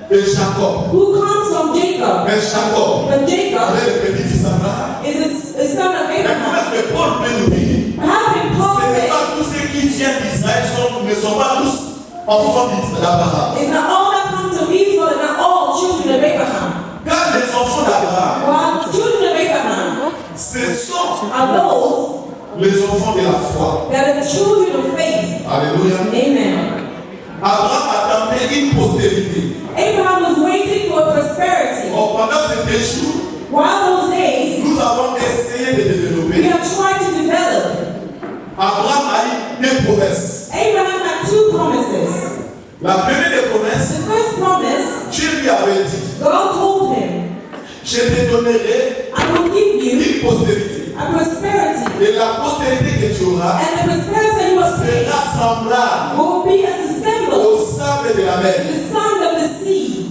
de Jacob. Who comes from Jacob? Mais Jacob, But Jacob le petit fils d'Abraham. is a son of Mais Abraham. comment est-ce que Paul peut nous dire? How can Paul Ce n'est say pas tous ceux qui viennent d'Israël ne sont pas tous enfants d'Abraham. it's not all that come to Israel and not all children of Abraham? Car les enfants d'Abraham, While the children of Abraham ce sont are those les enfants de la foi. that are the children of faith. Alléluia. Amen. Abraham attendait une postérité. Abraham was waiting for prosperity. Or, pendant ces 2 jours, While those days, nous avons essayé de we développer. have tried to develop. Abraham a eu 2 promesses. Abraham had 2 promises. La première des promesses, The first promise, Dieu lui avait dit, God told him, je te donnerai I will give you une postérité. a prosperity. Et la postérité que tu auras And the prosperity you will see sera semblable will be as a symbol, au sable de la mer. the son of the sea.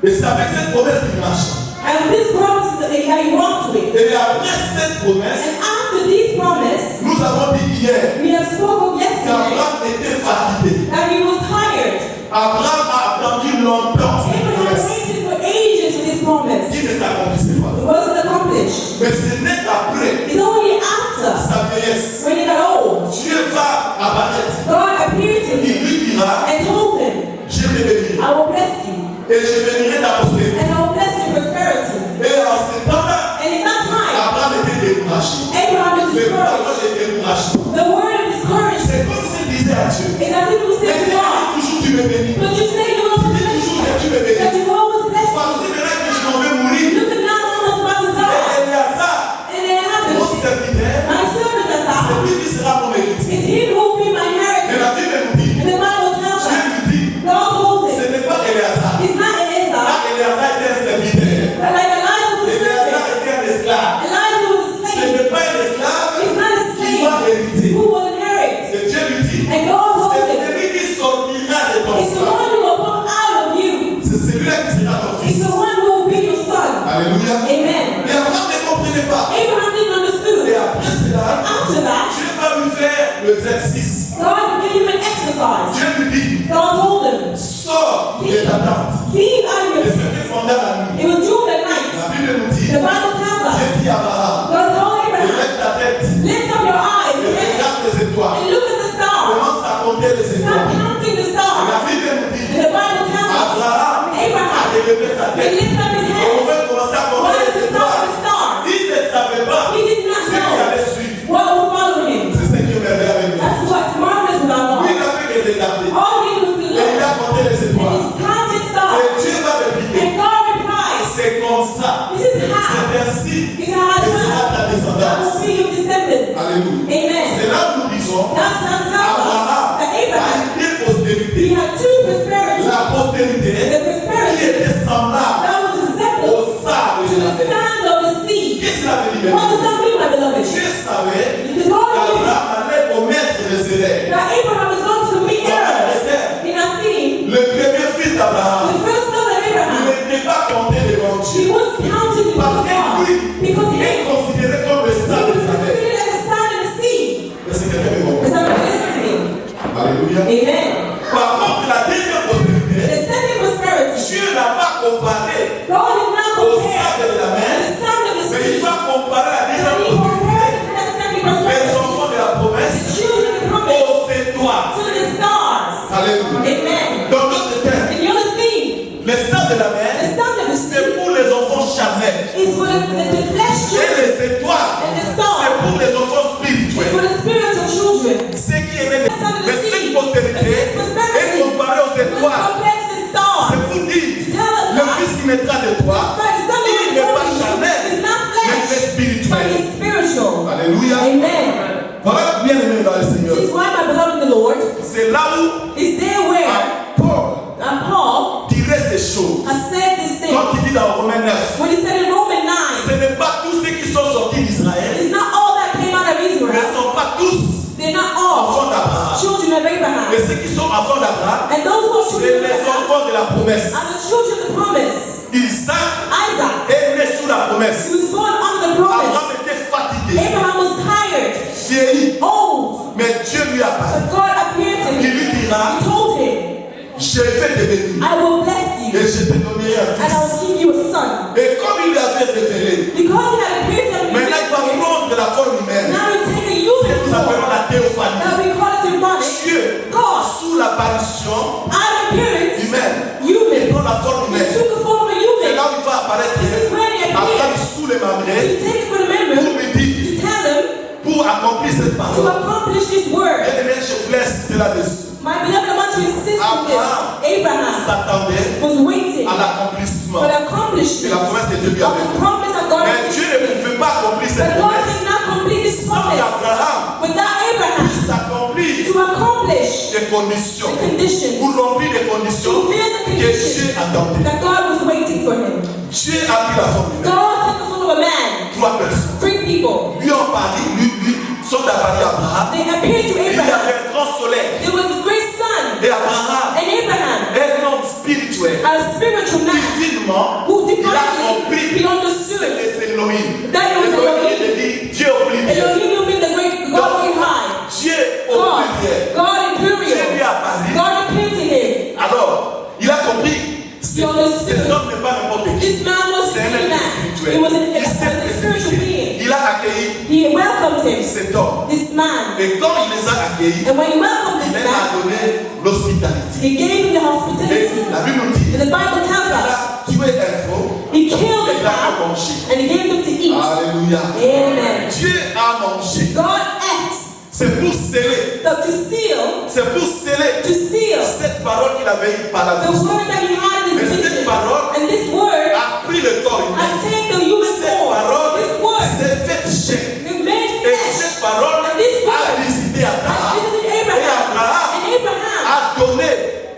Et c'est avec cette promesse qu'il marche. And this promise that he walked with. Et après cette promesse, And after this promise, nous avons dit hier we have spoken yesterday qu'Abraham était fatigué. that he was tired. Abraham a attendu longtemps cette Abraham promesse waited for ages for this promise. qui ne s'accomplissait pas. It wasn't accomplished. Mais ce n'est qu'après It's only after, sa vieillesse, when he got old, Dieu va apparaître. God appeared to Il him lui dira, and told him, je te bénirai I will bless you, et je bénirai ta postérité. and I will bless your prosperity. Et en ce temps-là, And in that time, Abraham était découragé. Abraham was Mais discouraged. pourquoi j'étais découragé? The word of discouragement C'est comme s'il disait à Dieu, is as if you say mais to God, toujours tu me bénis. but you say you want to Dis bless toujours me, que tu me that bénis. you always bless me. Parce que maintenant que je m'en vais mourir, Look at now, almost about to die. et Eliasar, And then it mon happens. serviteur, My servant has c'est died. lui qui sera mon héritier. It's him who will be my Et inheritance. la Bible nous dit, And the Bible tells Dieu us, lui dit, God told ce him, n'est pas Eliasar. it's not Eleazar, Là, Eliasar était un serviteur. but like Elijah was a Eliasar servant. était un esclave. Elijah was a Ce slave. n'est pas un esclave He's not a qui va slave hériter. who will inherit. Et Dieu lui dit, And God told c'est him, celui qui sortira de ton it's the sang. one who will come out of you. C'est celui-là qui sera ton It's fils. the one who will be your son. Alléluia. Amen. Et Abraham ne comprenait pas. Abraham didn't Et understand. après cela, After that, Dieu va lui faire l'exercice. God gave him an exercise. Dieu lui dit, God told him, sors de ta tente. leave out of Et your c'était pendant la nuit. It was during the night. La Bible nous dit, The Bible tells Dieu us, dit à Abraham, God told Abraham, lève ta tête lift up your eyes et regarde les étoiles. and look at the stars. Commence à compter les Start étoiles. counting the Et la stars. Bible nous dit, And the Bible tells us, Abraham a Abraham, élevé sa he tête. lifted up his Et on hands. va commencer à compter Wanted les to start étoiles. the stars. Il ne savait pas He did not ce qui know allait suivre. what would follow him. C'est ce qui me révèle avec lui. That's what's marvelous about Lui, il God. n'a fait que regarder. All he was to Et il look a compté les and étoiles. he's counted Et stars. Dieu va répliquer. And God replies, C'est comme ça. this is C'est how. ainsi It's how que I sera ta that descendance. will be your descendants. Alléluia. Amen. C'est là où nous disons, That's how it tells us Abraham that a Abraham, une he postérité. had 2 prosperities. La postérité The qui prosperity était semblable that was a symbol au sable to de la the terre. sand of the sea. Qu'est-ce qu'il avait dit? What does that mean, my beloved? Dieu savait The Lord knew qu'Abraham allait commettre les erreurs. that Abraham is going to meet errors in a theme. Le premier fils d'Abraham The first son of Abraham, n'était pas compté devant he Dieu. was counted before Parce que God lui, because il he est considéré comme le was sable de la terre. considered as a sand in the sea. Est-ce que quelqu'un me Is comprend? that what listen to me? Alléluia. Amen. Par contre, la deuxième postérité, The second prosperity, Dieu n'a pas comparé God did not au compare sable de la the mer, sand of the mais il sea. va comparer la And deuxième he postérité, compared the second les prosperity enfants de la promesse, to children of the promise aux étoiles. to the stars. Alléluia. Amen. Dans d'autres termes, And the other thing, les sables de la the mer, sand of the sea c'est pour les enfants charnels. is for the flesh Et children les étoiles, and the c'est stars pour les enfants is for spirituels. the spiritual children. Ceux qui aimaient The sand of mais the cette sea, postérité the prosperity est comparée aux was étoiles. compared to the stars. C'est pour dire, Tell us le that fils qui naîtra de toi, but the sand of il n'est pas the charnel, is not mais il est flesh, but spirituel. is spiritual. Alléluia. Amen. Voilà, bien aimé dans le Seigneur. This is why, my beloved in the Lord, C'est là où is there where Paul Paul dirait ces choses. has said this thing. Quand il dit dans Romains 9, When he said in Romans 9, ce n'est pas tous ceux qui sont sortis d'Israël enfants d'Abraham, And those who are c'est children of les Abraham enfants de la promesse. are the children of the promise. Isaac Isaac, est né sous la he promesse. was born under the promise. Abraham était fatigué, Abraham was tired, vieilli, old, mais Dieu lui a parlé. but God appeared to Il him. lui dira, He told him, je vais te bénir I will bless et you, je te donnerai un and I fils. will give you a son. Et comme il lui avait révélé, Because he had appeared to him, maintenant il va prendre la forme humaine. now he take a Ce que human nous appelons form. la théophanie. Now we call it symbolic. Dieu, God, sous l'apparition out of appearance, humaine, il human. prend la forme He humaine. took the form of a C'est human. là où il va apparaître This is where he Abraham appeared. sous les He mamelles takes for the pour memory lui dire, to tell him pour accomplir cette to parole. accomplish this word. Bien-aimé, je voulais insister là-dessus. My beloved, I want to insist on this. Abraham S'attendait was waiting à l'accomplissement for the de accomplishment la promesse de Dieu lui of avait the faite. promise that God Mais had Dieu given. ne pouvait pas accomplir cette But God promesse did not complete this sans promise qu'Abraham without Abraham puisse accomplir to accomplish des conditions the conditions, ou remplir des conditions fulfill the que Dieu conditions attendait. that God was waiting for him. Dieu a pris la forme humaine. God took the form of a man, 3 personnes. 3 people. Lui ont parlé, lui sont apparus à Abraham. They appeared to Il y Abraham. avait un grand soleil. There was a great sun, Et Abraham, and Abraham, un homme spirituel, a spiritual man, divinement, who il a divinely compris he understood. c'est Elohim. That was Elohim, Elohim. il dit Dieu au pluriel. Elohim will be the great God on high. Dieu au God, pluriel. God in Dieu lui plurial. a parlé. God appeared to him. Alors, il a compris. He understood. Cet homme n'est pas n'importe qui. This man was a C'est un great être man. spirituel. He was Il s'est a spiritual précipité. being. Il a accueilli He welcomed him, cet homme. this man. Et quand il les a accueillis, And when he welcomed il this leur a man, donné l'hospitalité. he gave him the Et hospitality. la Bible nous dit, And the Bible tells il us a tué un veau he killed et the il a fait cow manger. and he gave them to eat. Alléluia. Amen. Dieu a mangé. God ate C'est pour sceller. to seal Cette parole qu'il avait eue par la the vision. word that he had in Mais his cette vision. parole And this word a pris le corps has humain. taken the human Cette form. parole This word s'est faite chair. it made Et flesh. cette parole And this a word visité has Abraham. visited Et Abraham. Abraham And Abraham a donné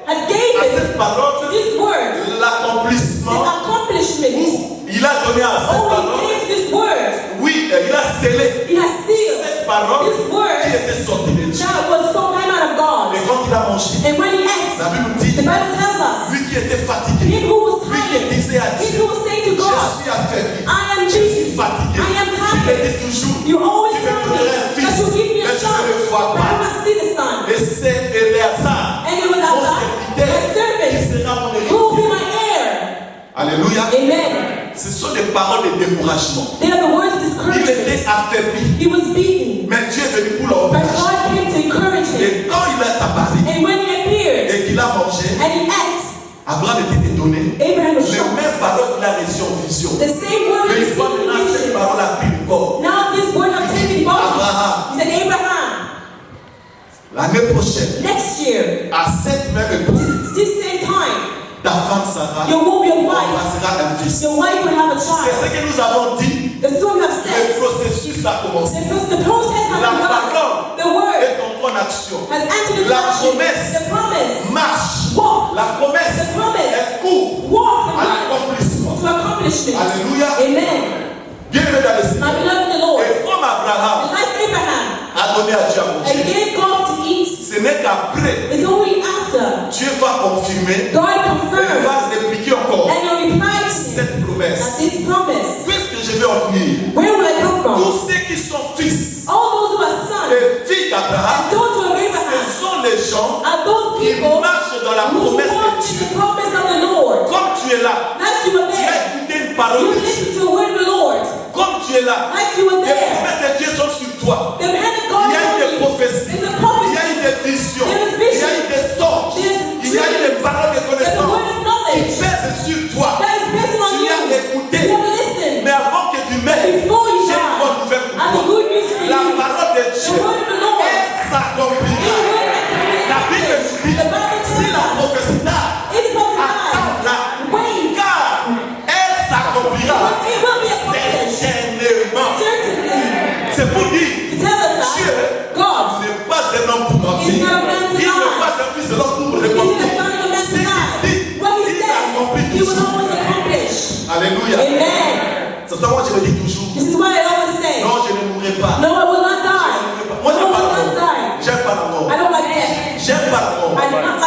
had gave à him cette parole this word, the l'accomplissement. accomplishment. Il a donné à cette Oh, parole. he gave this word. Oui, il a scellé He has sealed cette parole this word qui était sortie de Dieu. that was so came out of God. Et quand il a mangé, And when he ate, la Bible dit, the Bible tells us, lui qui était fatigué, he who was lui qui tired, disait à he Dieu, who was saying to je God, suis affaibli, I am je suis Jesus, fatigué. I am Tu me tired. dis toujours, You always tu me tell me donnerais un that fils, you give me a mais je son, ne le vois but I pas. must see the son. Et c'est Éléazar, And it was mon Allah, serviteur, my qui servant, sera mon who will be héritier. my heir. Alléluia. Amen. Ce sont des paroles de découragement. They are the words of Il discouragement. était affaibli, He was beaten, mais Dieu est venu pour le but encourager. God came to encourage him. Et quand il est apparu And when he appeared et qu'il a mangé, and he ate, Abraham était étonné. Abraham was Les shocked. mêmes paroles qu'il a reçues en vision. The same word Mais he une fois received in maintenant, cette vision. parole a pris le corps. Now this word has taken body. Abraham, He said, Abraham, l'année prochaine, next year, à cette même époque, this same time, ta femme Sarah your wife, embrassera un fils. your wife will have a C'est child. ce que nous avons dit. That's what we have said. Le processus a commencé. The process has La begun. parole The word est en action. has entered into La action. promesse The promise. marche. Walk. La promesse The promise. est court Walk à l'accomplissement. to accomplishment. Alléluia. Amen. Bienvenue dans le My Seigneur. beloved in the Lord, Et comme Abraham like Abraham, a donné à Dieu à and manger, gave God to eat, ce n'est qu'après, it's only after Dieu va confirmer, God et confirmed va répliquer encore and you replied to him cette promesse. that this promise, Puisque je vais en venir, where will I come from? tous ceux qui sont fils All those who are sons et filles d'Abraham, and daughters of ce Abraham sont les gens are those qui people marchent dans la who promesse walk de in Dieu. the promise of the Lord. Comme tu es là, Like you were tu as there. écouté une parole You de Dieu. listen to the word of the Lord. Comme tu es là, Like you were les there. promesses de Dieu sont sur toi. The hand of Il God y a eu is des on you. prophéties, There's a il y prophecy. a eu des visions, There is il y a vision. eu des songes, There's il y a eu des paroles de There's a connaissance word of qui knowledge pèsent sur toi. that is based on Tu you. as écouté, You have listened. mais avant que tu meurs, Before you j'ai une bonne die, nouvelle I pour have a toi. good news for La you. parole de The Dieu, word of the Lord. elle s'accomplira. La Bible nous dit, The Bible si tells la us, prophétie tarde, it's attends-la, prophesied. Wait. car elle s'accomplira It will be accomplished. certainement. Certainly. C'est pour dire, To tell us Dieu that God n'est pas un homme pour mentir. He's not a man to Il lie. n'est pas un fils de l'homme pour is répondre. the son of a man Ce to qu'il die. dit, What he il says, accomplit he will toujours. always accomplish. Alléluia. Amen. C'est ça, moi je me dis toujours, This is why I always say, non, je ne mourrai pas. no, I will not die. Moi, No, I j'aime pas will la not mort. die. J'aime pas la mort. I don't like death. J'aime pas la mort. I do not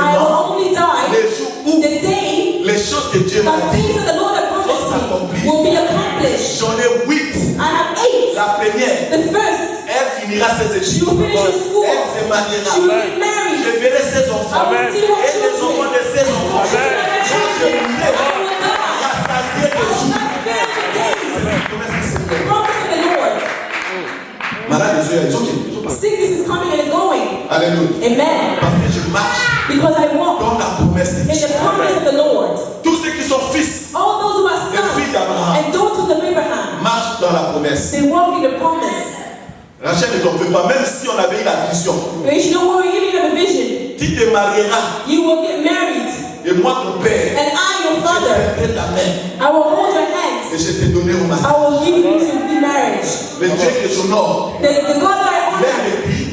I will only die les jours où the day les choses que Dieu m'a the dit things that the Lord has promised me will be accomplished. J'en ai 8. I have 8. La première, The first, elle finira ses she études. will finish her school. Elle se mariera. She will get married. Je verrai ses enfants. I will see her Et les enfants children. de ses enfants. Children of her Je children. mourrai. I will die. Rassasié de I will jours. not fail the days. Promesse du The Seigneur. promise of the Lord. Malade de Dieu, it's okay. Sickness is coming and is going. Alléluia. Amen. Parce que je marche Because I walk dans la promesse de in Dieu. the promise of the Lord. Tous ceux qui sont fils All those who are et filles sons d'Abraham and daughters of Abraham, marchent dans la promesse. they walk in the promise. Rachel ne t'en fait pas, même si on avait eu la vision. But you don't worry, you have a vision. Tu te marieras You will get married. et moi ton père, And I, your je father, prendrai ta main I will hold your hands. et je te donnerai au I mariage. will give you to be marriage. Le Dieu que j'honore, The God that I l'aime honor, et puis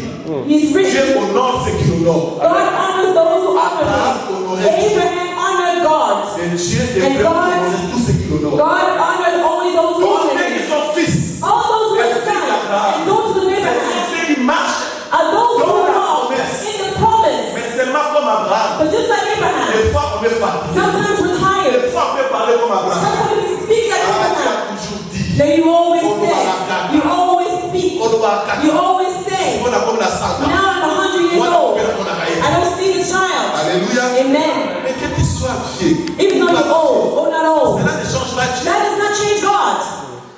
He's rich. Dieu honore ceux qui l'honorent. God honors those who honor Him. Abraham honored God. Et Dieu est And prêt à God- honorer tous ceux qui l'honorent. God honored only those who Tous honor ceux qui Him. sont fils, All those who et are filles sons d'Abraham, and daughters of c'est Abraham ceux qui marchent, are those who dans la walk promesse. in the promise. mais seulement comme Abraham. But just like Abraham, Des fois, on est fatigué. sometimes we're Des tired. fois, on peut parler comme Abraham. Sometimes we speak like Ah, tu Abraham. as toujours dit. Then you always say, you always speak, On doit you always say, on a comme la Santa. now I'm 100 years Voilà, on old. peut la connaître. I don't see the child. Alléluia. Amen. Mais que tu sois vieux. Even though you're old or not old, Cela ne change pas Dieu. that does not change God.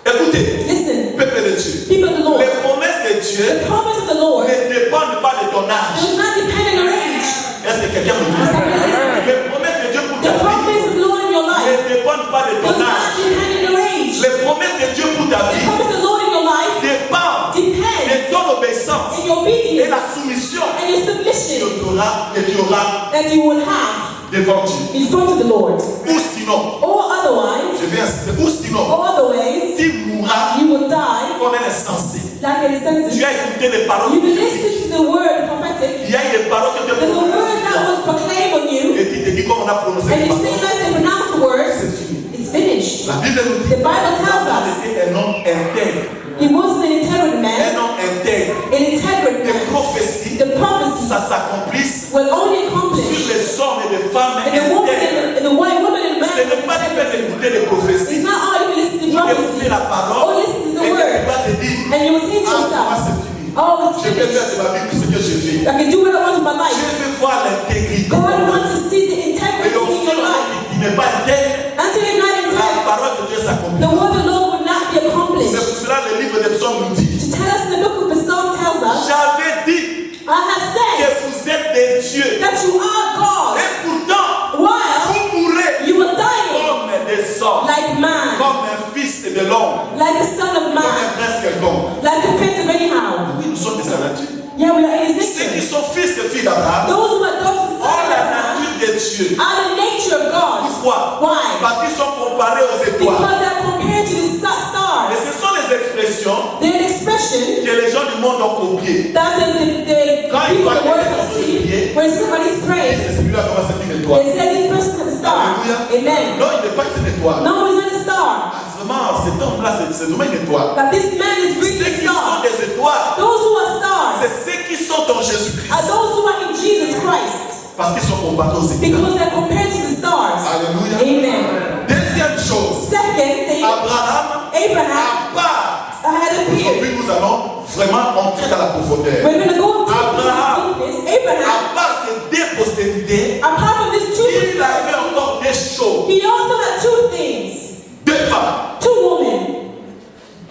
Écoutez, Listen, peuple de Dieu. people of the Lord, Les promesses de Dieu the promise of the Lord ne dépendent pas de ton âge. does not depend on your age. Est-ce que quelqu'un me dit? Les promesses de Dieu pour The ta vie promise of the Lord in your life ne dépendent pas de does ton not âge. depend on your age. Les promesses de Dieu pour ta The vie promise of the Lord in your life dépendent depends de ton obéissance in your et obedience la soumission and your submission que tu auras that you will have devant Dieu. in front of the Lord. Ou sinon, Or otherwise, je vais insister, ou sinon, or other ways, tu mourras you will die comme un insensé. like an Tu insensitive. as écouté les paroles You de will Dieu. listen to the word prophetic. Il y a des paroles que tu as There's a word that prononcées. was proclaimed on you, Et tu te dis comme on a prononcé and les you say paroles. like they pronounce the words, C'est fini. it's finished. La Bible nous dit The Bible tells qu'il us était un homme intègre. he wasn't an integrity Un man. homme intègre. An integrity Les man. prophéties, The prophecy ça s'accomplisse will only sur accomplish les hommes et les femmes in the woman intègres. and the white woman and Ce n'est man. pas du fait d'écouter les prophéties. It's not all you can listen to Ou d'écouter prophecy. la parole. Or listen to the Et que tu word. vas te dire, And you will say to ah, moi yourself, c'est fini. oh, it's Je peux faire finished. de ma vie tout ce que je fais. I can do what I want with my life. Je veux voir l'intégrité. God wants to see the Et integrity donc, in si your life. tu n'es pas intègre, Until you're not la integrity, parole de Dieu s'accomplit. the word of the Lord will not be C'est accomplished. pour cela que le livre des psaumes nous dit, To tell us in the book of the Psalm tells us, j'avais dit I have que said vous êtes des dieux. that you are God. Et pourtant, While vous mourrez you will die comme des hommes, like man, comme un fils de l'homme, like the son of comme man, un prince quelconque. like the prince of anyhow. Oui, nous sommes des Dieu. Yeah, we are in his Ceux qui nature. sont fils et filles d'Abraham Those who are daughters and ont sons of la Abraham nature de Dieu. are the nature of God. Pourquoi? Why? Parce qu'ils sont comparés aux étoiles. Because they're compared to the Et stars. ce sont les expressions They're an expression que les gens du monde ont copiées. that the Quand people il of the world can see when somebody's praying. Et celui-là commence à être une étoile. They say this person is a star. Alléluia. Amen. Non, il n'est pas une étoile. No, he's not a star. Ah, vraiment, cet homme-là, c'est vraiment une étoile. But this man is really Ceux a qui sont star. des étoiles, Those who are stars c'est ceux qui sont en Jésus-Christ. are those who are in Jesus Christ. Parce qu'ils sont comparés aux étoiles. Because they're compared to the stars. Alléluia. Amen. Deuxième chose, Second thing, Abraham, Abraham à part. had appeared. Aujourd'hui, nous allons vraiment entrer dans la profondeur. We're going to go to Abraham. this. Abraham, À part ces deux postérités, apart from these two il things, avait encore des choses. he also had two things. Deux femmes. Two women.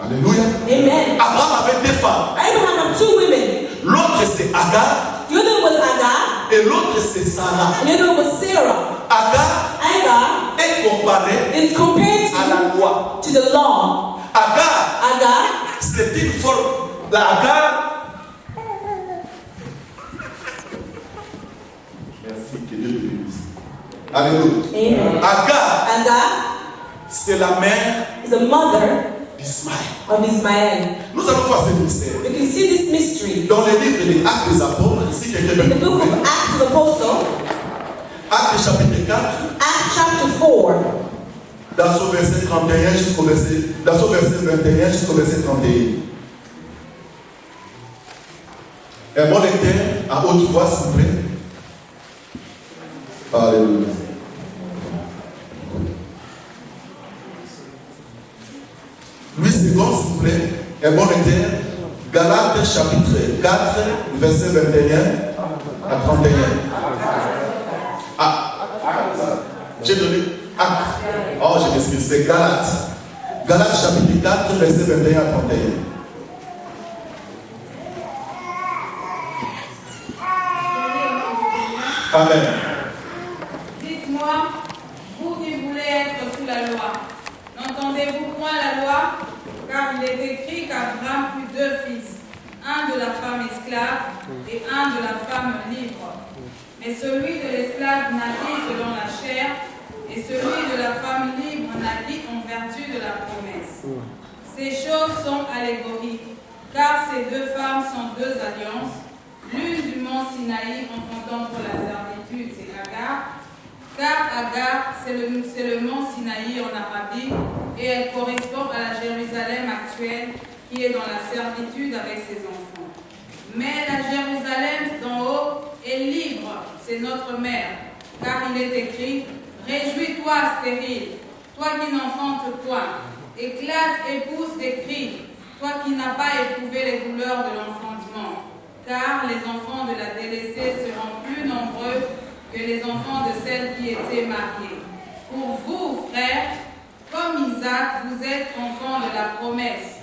Alléluia. Amen. Abraham avait deux femmes. Abraham had two women. L'autre c'est Agar The other was Agar, et l'autre c'est Sarah. and the other was Sarah. Agar Agar est comparée is compared à la loi. to the law. Agar, Agar c'est une forme. La Agar. Merci, que Dieu te bénisse. Alléluia. Amen. Agar, Agar c'est la mère is a mother d'Ismaël. of Ismael. Nous allons voir ce mystère. You can see this mystery Dans le livre des Actes des Apôtres, si quelqu'un in veut the book trouver, of Acts of the Apostle, Actes chapitre 4, Acts chapter 4, dans son verset 31 jusqu'au verset, dans son verset 21 jusqu'au verset 31. Un bon lecteur à haute voix, s'il vous plaît. Alléluia. Louis II, s'il vous plaît, est bon lecteur. Galates chapitre 4, verset 21 à 31. Ah, j'ai donné acte. Oh, je m'excuse, c'est Galates. Galates chapitre 4, verset 21 à 31. Amen. Dites-moi, vous qui voulez être sous la loi, n'entendez-vous point la loi? Car il est écrit qu'Abraham eut 2 fils, un de la femme esclave et un de la femme libre. Mais celui de l'esclave naquit selon la chair, et celui de la femme libre naquit en vertu de la promesse. Ces choses sont allégoriques, car ces 2 femmes sont 2 alliances. L'une du mont Sinaï enfantant pour la servitude, c'est Agar, car Agar, c'est le mont Sinaï en Arabie, et elle correspond à la Jérusalem actuelle qui est dans la servitude avec ses enfants. Mais la Jérusalem d'en haut est libre, c'est notre mère, car il est écrit, réjouis-toi stérile, toi qui n'enfantes point, éclate et pousse des cris, toi qui n'as pas éprouvé les douleurs de l'enfantement. Car les enfants de la délaissée seront plus nombreux que les enfants de celle qui était mariée. Pour vous, frères, comme Isaac, vous êtes enfants de la promesse.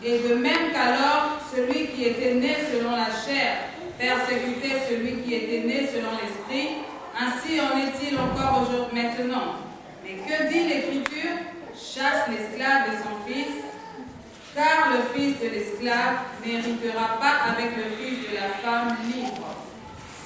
Et de même qu'alors, celui qui était né selon la chair persécutait celui qui était né selon l'esprit, ainsi en est-il encore aujourd'hui maintenant. Mais que dit l'Écriture? Chasse l'esclave et son fils, car le fils de l'esclave n'héritera pas avec le fils de la femme libre.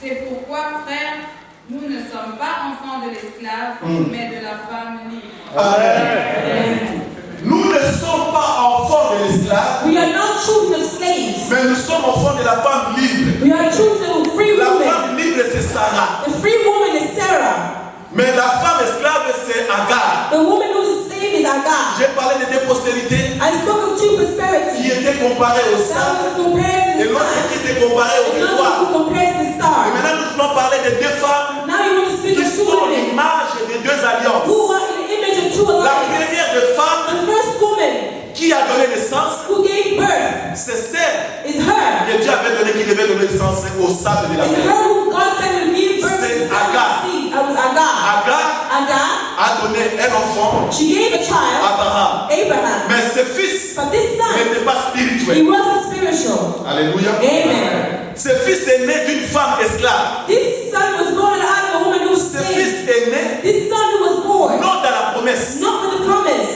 C'est pourquoi, frères, nous ne sommes pas enfants de l'esclave, mais de la femme libre. Amen. Nous ne sommes pas enfants de l'esclave, We are not children of slaves. mais nous sommes enfants de la femme libre. We are children of free La women. femme libre, c'est Sarah. The free woman is Sarah. Mais la femme esclave, c'est Agar. The woman who's a slave is Agar. J'ai parlé de 2 postérités I spoke of 2 qui prosperities. étaient comparées au That sang was compared to et the l'autre sun. qui était comparée aux Another étoiles. who compares to the Et star. maintenant, nous voulons parler de 2 femmes Now you want to speak qui of 2 sont women l'image des 2 alliances. who are in the image of 2 La alliances. première des femmes The first woman qui a donné naissance, who gave birth c'est celle is her. que Dieu avait donné, qui devait donner naissance au sable de la It's terre. her who God said would give birth to C'est the Agar. seed. That was Agar. Agar Agar, a donné un enfant, she gave a child, Abraham. Abraham. Mais ses fils But this son, n'étaient pas he spirituels. wasn't spiritual. Alléluia. Amen. Ce fils est né d'une femme esclave. This son was born out of a woman who was Ce slave. fils est né This son who was born, non dans la promesse, not for the promise,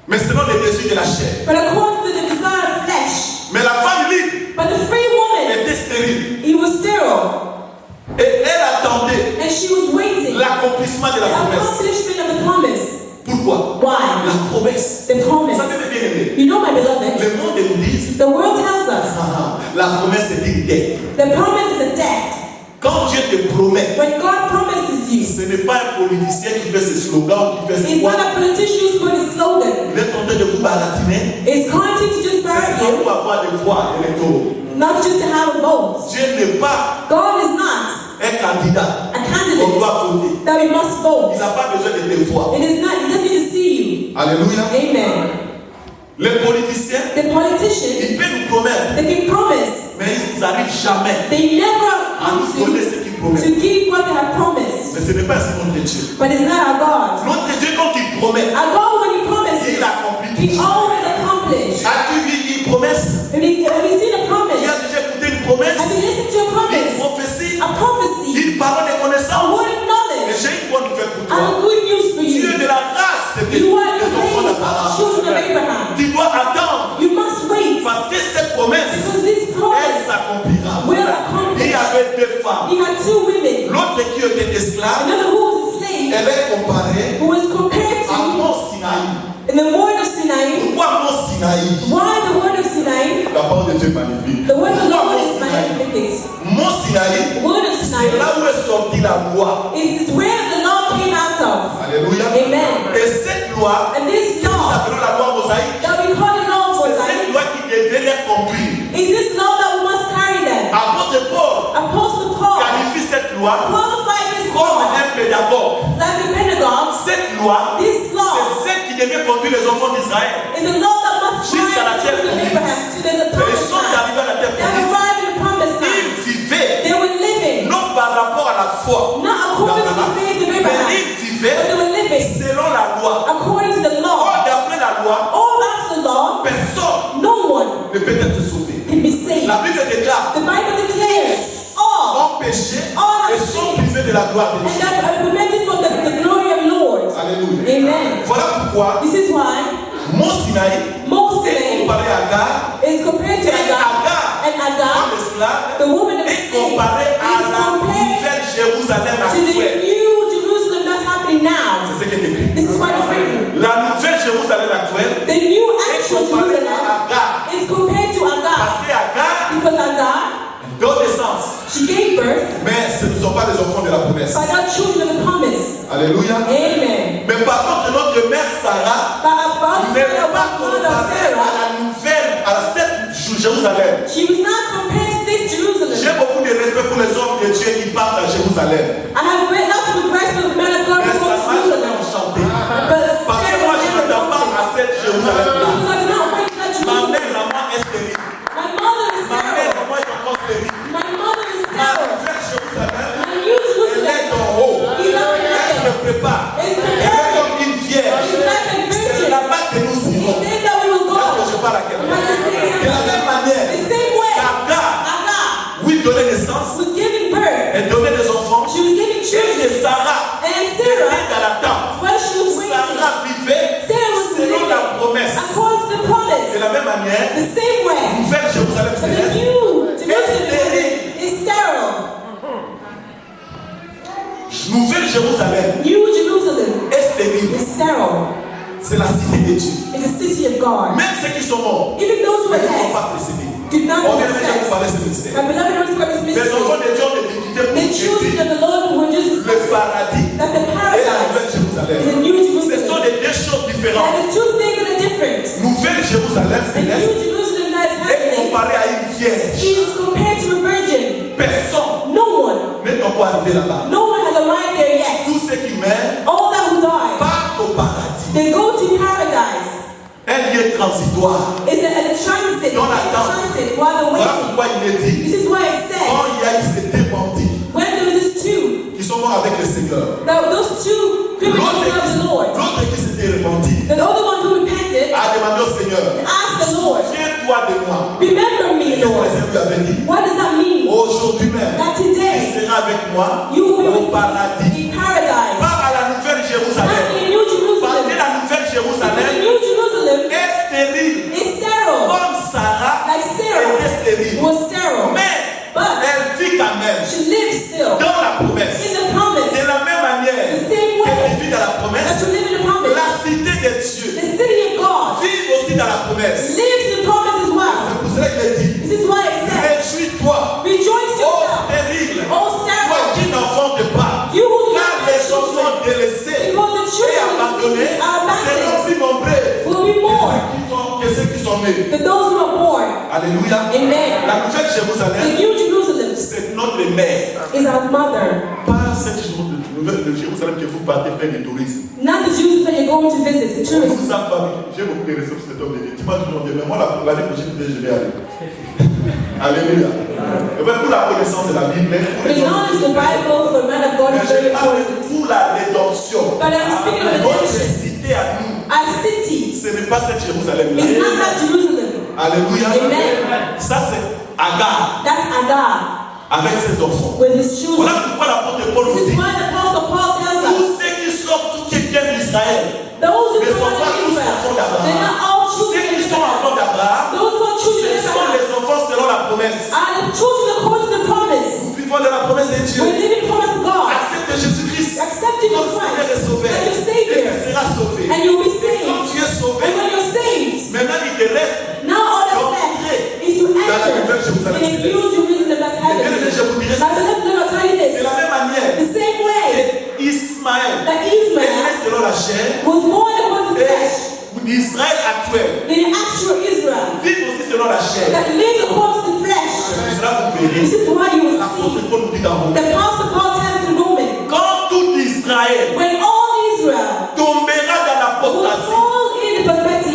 mais selon les désirs de la chair. but according to the desire of flesh. Mais la femme libre But the free woman, était stérile. he was sterile. Et elle attendait And she was waiting l'accomplissement de the la promesse. accomplishment of the promise. Pourquoi? Why? La promesse. The promise. Ça fait bien aimé. You know, my beloved, Le monde nous dit, the world tells us la promesse est une dette. the promise is a debt. Quand Dieu te promet, When God promises you, ce n'est pas un politicien qui fait ce slogan, qui fait ce it's quoi. not a politician who's put his slogan. Il est en train de vous baratiner. It's content to just C'est serve pas you, pour avoir des voix électoraux. not just to have a vote. Dieu n'est pas God is not un candidat. a On candidate doit voter. that we must vote. Il n'a pas besoin de tes voix. It is not, he doesn't need to see you. Alléluia. Amen. Les politiciens, The politicians, ils peuvent nous promettre, they can promise, mais ils n'arrivent jamais they never à nous come donner ce qu'ils to promettent. give what they have promised. Mais ce n'est pas ainsi notre Dieu. But it's not our God. Notre Dieu, quand il promet, Our God, when he promises, il accomplit he tout. always accomplishes. As-tu vu une promesse? Have you seen a Tu promise? as déjà écouté une promesse? Have you listened to a Une promise? prophétie? A prophecy, Une parole de a connaissance? word of Et knowledge. j'ai une bonne nouvelle pour I toi. have good news for Tu es you. de la race des You are the enfants race of d'Abraham. children of Abraham. Tu dois attendre You must wait parce que cette promesse, because this elle promise s'accomplira. will Il accomplish. y avait 2 femmes. He had 2 women. L'autre qui était esclave, Another who was a slave, elle est comparée who was compared à to Mont Sinaï. in the word of Sinai. Pourquoi Mont Sinaï? Why the word of Sinai? La parole de Dieu est magnifique. The word of the Pourquoi Lord Mont is Sinaï? magnificent. Mont Sinaï, The word of c'est Sinai là où est sortie la loi. is where the law came out of. Alléluia. Amen. Et cette loi, And this nous law appelons la loi mosaïque, that we call the law of c'est cette Moses loi qui devait les conduire. is this law that we must carry them. Apôtre Paul Apostle Paul qualifie cette loi qualified this comme law un enfants d'Israël. It's a law that must Jusqu'à la terre to promise. Abraham, to the Et ils promised sont land. arrivés à la terre They have promise. arrived in the promised land. Ils vivaient, They were living, non par rapport à la foi, not according to the faith of mais Abraham, ils but vivaient they were living selon la loi. according to the law. Or, d'après la loi, All after the law, personne no one ne peut être sauvé. can be saved. La Bible déclare, The Bible declares all ont péché et sont privés de la gloire de and Dieu. that are prevented from the glory of the Lord. Alléluia. Amen. Voilà pourquoi This is why Mont Sinaï est Moses comparé à Agar, is compared to et Agar, Agar, and Agar, femme esclave, the woman of est sin, comparé à is la compared nouvelle Jérusalem to the actuelle. new Jerusalem that's happening now. C'est ce qui est écrit. This is what it's written. La nouvelle Jérusalem actuelle The new est actual comparée à Jerusalem Agar. is compared to Agar Parce que Agar because Agar, donne naissance. she gave birth Mais ce ne sont pas les enfants de la promesse. by not children of the promise. Alléluia. Amen. Mais par contre, notre mère Sarah But about n'est Sarah, pas one mother of comparée à Sarah, la nouvelle, à cette Jérusalem. she was not compared to this J'ai Jerusalem. beaucoup de respect pour les hommes de Dieu qui partent à Jérusalem. I have great lots of regret for the man of God Mais who ça goes to m'a jamais Jerusalem. enchanté. But Parce que Sarah moi, was je ne never t'en pas à compared. cette Jérusalem-là. Because I did not went to that Ma Jerusalem. mère, la moi, est stérile. My mother is Ma mère, Sarah. la moi, est encore stérile. My mother is Ma Sarah. nouvelle Jérusalem, My new elle Jerusalem est en haut. is up in Elle se heaven. prépare. It's Elle est prepared. comme une vierge. It's like a C'est virgin. là-bas que nous It's irons. there that we will Est-ce que go. je parle à quelqu'un? The De la même manière, same way, qu'Agar, Agar oui, donnait naissance, was giving birth. elle donnait des enfants. She was giving Et children. que Sarah And était Sarah, dans la tente. while she was waiting, Sarah vivait Sarah was selon living la promesse. according to the promise. De la même manière, The same way. nouvelle Jérusalem But the céleste new Jerusalem is sterile. Nouvelle Jérusalem New Jerusalem est stérile. is sterile. C'est la cité de Dieu. It's the city of God. Même ceux qui sont morts Even those who ne are sont dead pas précédés. did not On vient know déjà vous sex. parler de ce ministère. My beloved knows what is Les mystery. enfants de Dieu ont des difficultés pour The children quitter of the Lord were just le paradis that the et la paradise nouvelle Jérusalem. is a new Ce sont Jerusalem. des deux choses différentes. And the two things that are different. Nouvelle Jérusalem The céleste new Jerusalem that is est happening comparée à une vierge. is compared to a virgin. Personne No one. n'est encore arrivé là-bas. No one has arrived there yet. Tous ceux qui meurent All that who die, partent au paradis. they go to paradise. Un lieu transitoire. It's a transit. Dans la It's a tente. transit while they're Voilà waiting. pourquoi il est dit, This is why it says, quand il y a eu ces deux bandits when there was this two, qui sont morts avec le Seigneur, that those two criminals of the Lord, l'autre qui s'était repenti the other one who repented, a demandé au Seigneur, asked the Lord, souviens-toi de moi. remember me, Qu'est-ce que Lord. le Seigneur lui avait dit? What does that mean? Aujourd'hui même, That tu today, seras avec moi you will be au with paradis. me in paradise. Pas à la nouvelle Not Jérusalem. in New Parce que Jerusalem. la nouvelle Because the Jérusalem New Jerusalem est stérile. is sterile. Comme Sarah Like Sarah était stérile. was sterile. Mais But elle vit quand même she lives still dans la promesse. in the promise. De la même manière The same way qu'elle vit dans la that promesse, you live in the promise. la cité de Dieu The city of God vit aussi dans la promesse. lives in the promise as well. C'est pour cela qu'il dit, This is why it says, réjouis-toi, rejoice ô yourself, stérile, O toi sterile, qui n'enfantes pas, you who do car not les have children, enfants délaissés because the et children abandonnés are seront abandoned plus nombreux will be more que ceux qui sont nés. than those who are born. Alléluia. Amen. La nouvelle The Jérusalem, New Jerusalem c'est notre mère. is our mother, Pas cette nouvelle de Jérusalem que vous partez faire du tourisme. not the Jerusalem that you're going to visit, the tourist. Vous savez, j'ai beaucoup de respect pour cet homme de Dieu. Tu m'as toujours dit, mais moi, l'année prochaine, je vais aller. Alléluia. Et bien, pour la connaissance de la Bible, pour The les hommes knowledge de of the Dieu, Bible for a man of God mais is very je parle important. pour la rédemption. But I'm speaking of Notre redemption. cité à nous, Our city ce n'est pas cette Jérusalem-là. is not that Jerusalem. Alléluia. Amen. Ça, c'est Agar That's Agar avec ses enfants. with his children. Voilà pourquoi l'apôtre Paul nous This is dit, why the Apostle Paul tells us, tous ceux qui sortent, tous qui viennent d'Israël, those who ne come sont pas out of tous Israel, enfants they're not d'Abraham. all Ceux children qui of sont Israel. enfants d'Abraham, Those who are children ce of sont Israel les enfants selon la promesse. are the children according to the promise. Nous vivons dans la promesse de Dieu. We're living the promise of God. Accepte Jésus-Christ Accept Jesus comme Seigneur et Christ Sauveur. as your Et tu Savior, seras sauvé. and you'll be Et quand saved. tu es sauvé, And when you're saved, maintenant il te reste now all that's left is to enter in a new Jerusalem that's heaven. bien aimé, je vous dirai Now, let me tell you de this. la même manière The same way que Ismaël that est né Ismael selon la chair was born according to the flesh, et l'Israël actuel the actual Israel vit aussi selon la chair. that lives according to the flesh. C'est pour cela que vous verrez. This is why you will L'apôtre see Paul nous dit dans Romains, the Apostle Paul tells the Roman, quand tout Israël when all Israel tombera dans will l'apostasie, fall in the perspective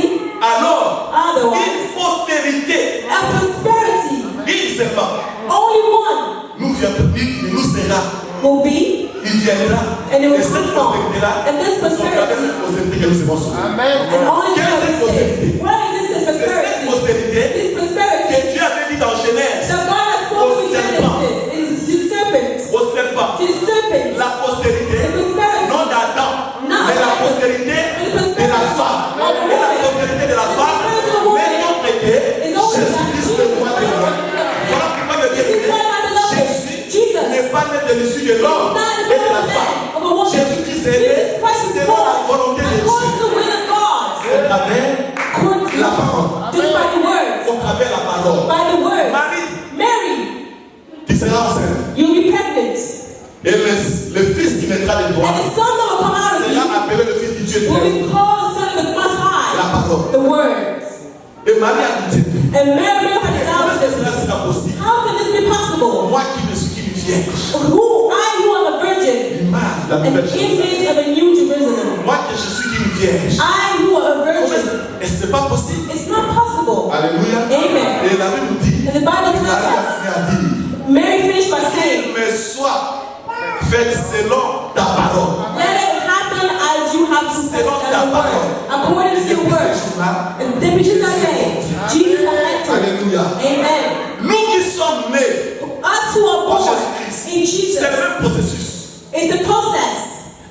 il nous sera. will be, Il viendra. and it will Et cette come from. prospérité-là, And this nous sommes avec prosperity, cette prospérité que nous serons sauvés. and all this Quelle est cette prospérité? Where is this C'est cette prosperity? prospérité This que prosperity Dieu avait dit dans Genèse that God has spoken to Genesis is to serpents. au serpent. To the serpents. La postérité, The prosperity. non d'Adam, Not mais la Adam. postérité The de la prosperity femme. of the Et la woman. postérité de la femme, The prosperity of the woman mais notre été, is always Jésus-Christ le roi des rois. Voilà pourquoi le This is why, my beloved, Jésus Jesus n'est pas né de l'issue de l'homme not et de la the femme. man of a woman. Jésus-Christ est Jesus né Christ is selon la born volonté de according to Dieu. the will of God. Au travers According to la parole. just by the words. Au travers la parole. By the words. Marie, Mary, qui sera enceinte. you'll be pregnant. Et le fils qui naîtra de toi And the son that will come out of sera you appelé le fils du Dieu will éternel. be called the son of the Most La High. parole. The words. Et Marie a dit, And Mary had comment doubted. cela sera possible? How can this be possible? Moi qui ne suis qu'une vierge. Who am a virgin? L'image de la An nouvelle Jérusalem. image of a new Jerusalem. Moi que je suis qu'une vierge. I who am a virgin. Et c'est pas possible. It's not possible. Alléluia. Amen. Et la Bible nous dit, And the Bible Marie tells a us, fini à dire, Mary finished by qu'il saying, me soit fait selon ta parole. let it happen as you have said Selon as ta a word. parole. According to Et your puis word. ce jour-là, And the pictures are saying, Jesus has entered. Alléluia. Amen. Nous qui sommes nés Us who are en born Jésus-Christ, in Jesus, c'est le même processus. it's a process.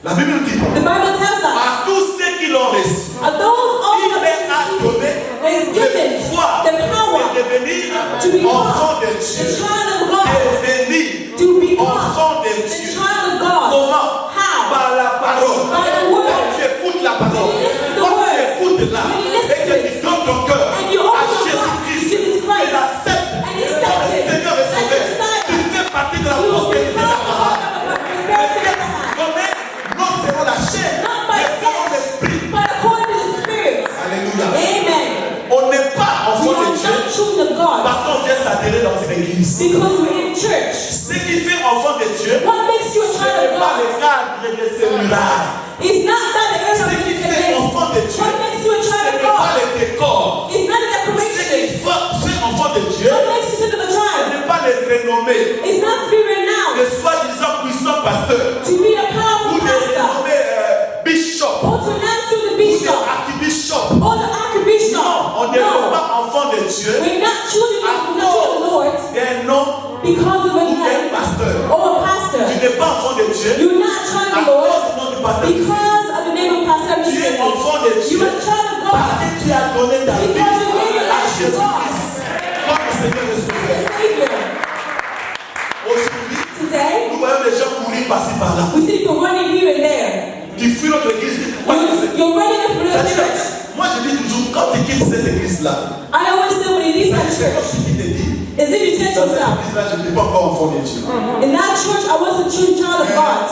La Bible nous dit, The Bible tells us, à tous ceux qui l'ont reçu, are those all il the leur a donné is given le pouvoir the power de devenir to become enfant de the Dieu. child of God, Devenir to become enfant de the Dieu. child of God. Comment? How? Par la parole. By the word. Quand tu écoutes la parole, When you listen to the quand tu word, écoutes là, when you et listen que to tu donnes ton cœur and you à open your heart to Jésus-Christ, Jesus et Christ, l'acceptes and you comme accept it, Seigneur et and Sauveur, you decide, tu fais partie de la you will prospérité become d'Abraham. a prosperity of God. Domaine, non selon la chair, Not by mais selon flesh, l'esprit. but according to the Spirit. Alléluia. Amen. On n'est pas We enfant are de Dieu not children of God parce qu'on vient s'adhérer dans une église. because we're in church. Ce qui fait enfant de Dieu, What makes you a ce child n'est of pas le God cadre de ces murailles. is not that the Ce area qui of fait enfant de Dieu, What makes you a ce child of n'est pas God le décor. is not the Ce qui decoration. fait enfant de Dieu, What makes you a ce child n'est pas le renommé is not to be de renowned, soi-disant puissant pasteur to be a ou powerful de pastor, renommé bishop or to answer the ou de bishop, archbishop. or the archbishop. Non, on n'est No, pas enfant de Dieu we're not children à of the Lord cause d'un nom because of a ou d'un name pasteur. or a Tu pastor. n'es pas enfant de Dieu You're not a child à of the Lord cause du nom du pasteur. because of the name of Pastor Tu es enfant de Dieu You're a child of parce God que tu as donné ta vie because you gave your à life to God, Jésus-Christ comme Seigneur et Sauveur. Savior. Aujourd'hui, Today, nous voyons les gens courir par-ci par-là. we see people running here and there. Tu fuis notre église. You're running up from the C'est-à-dire, church. moi je dis toujours, quand tu quittes cette église-là, I always say when you leave that c'est comme church, si tu te dis, as if you tell dans cette yourself, église-là, je n'étais pas encore enfant de Dieu. in that church I was a true child of God,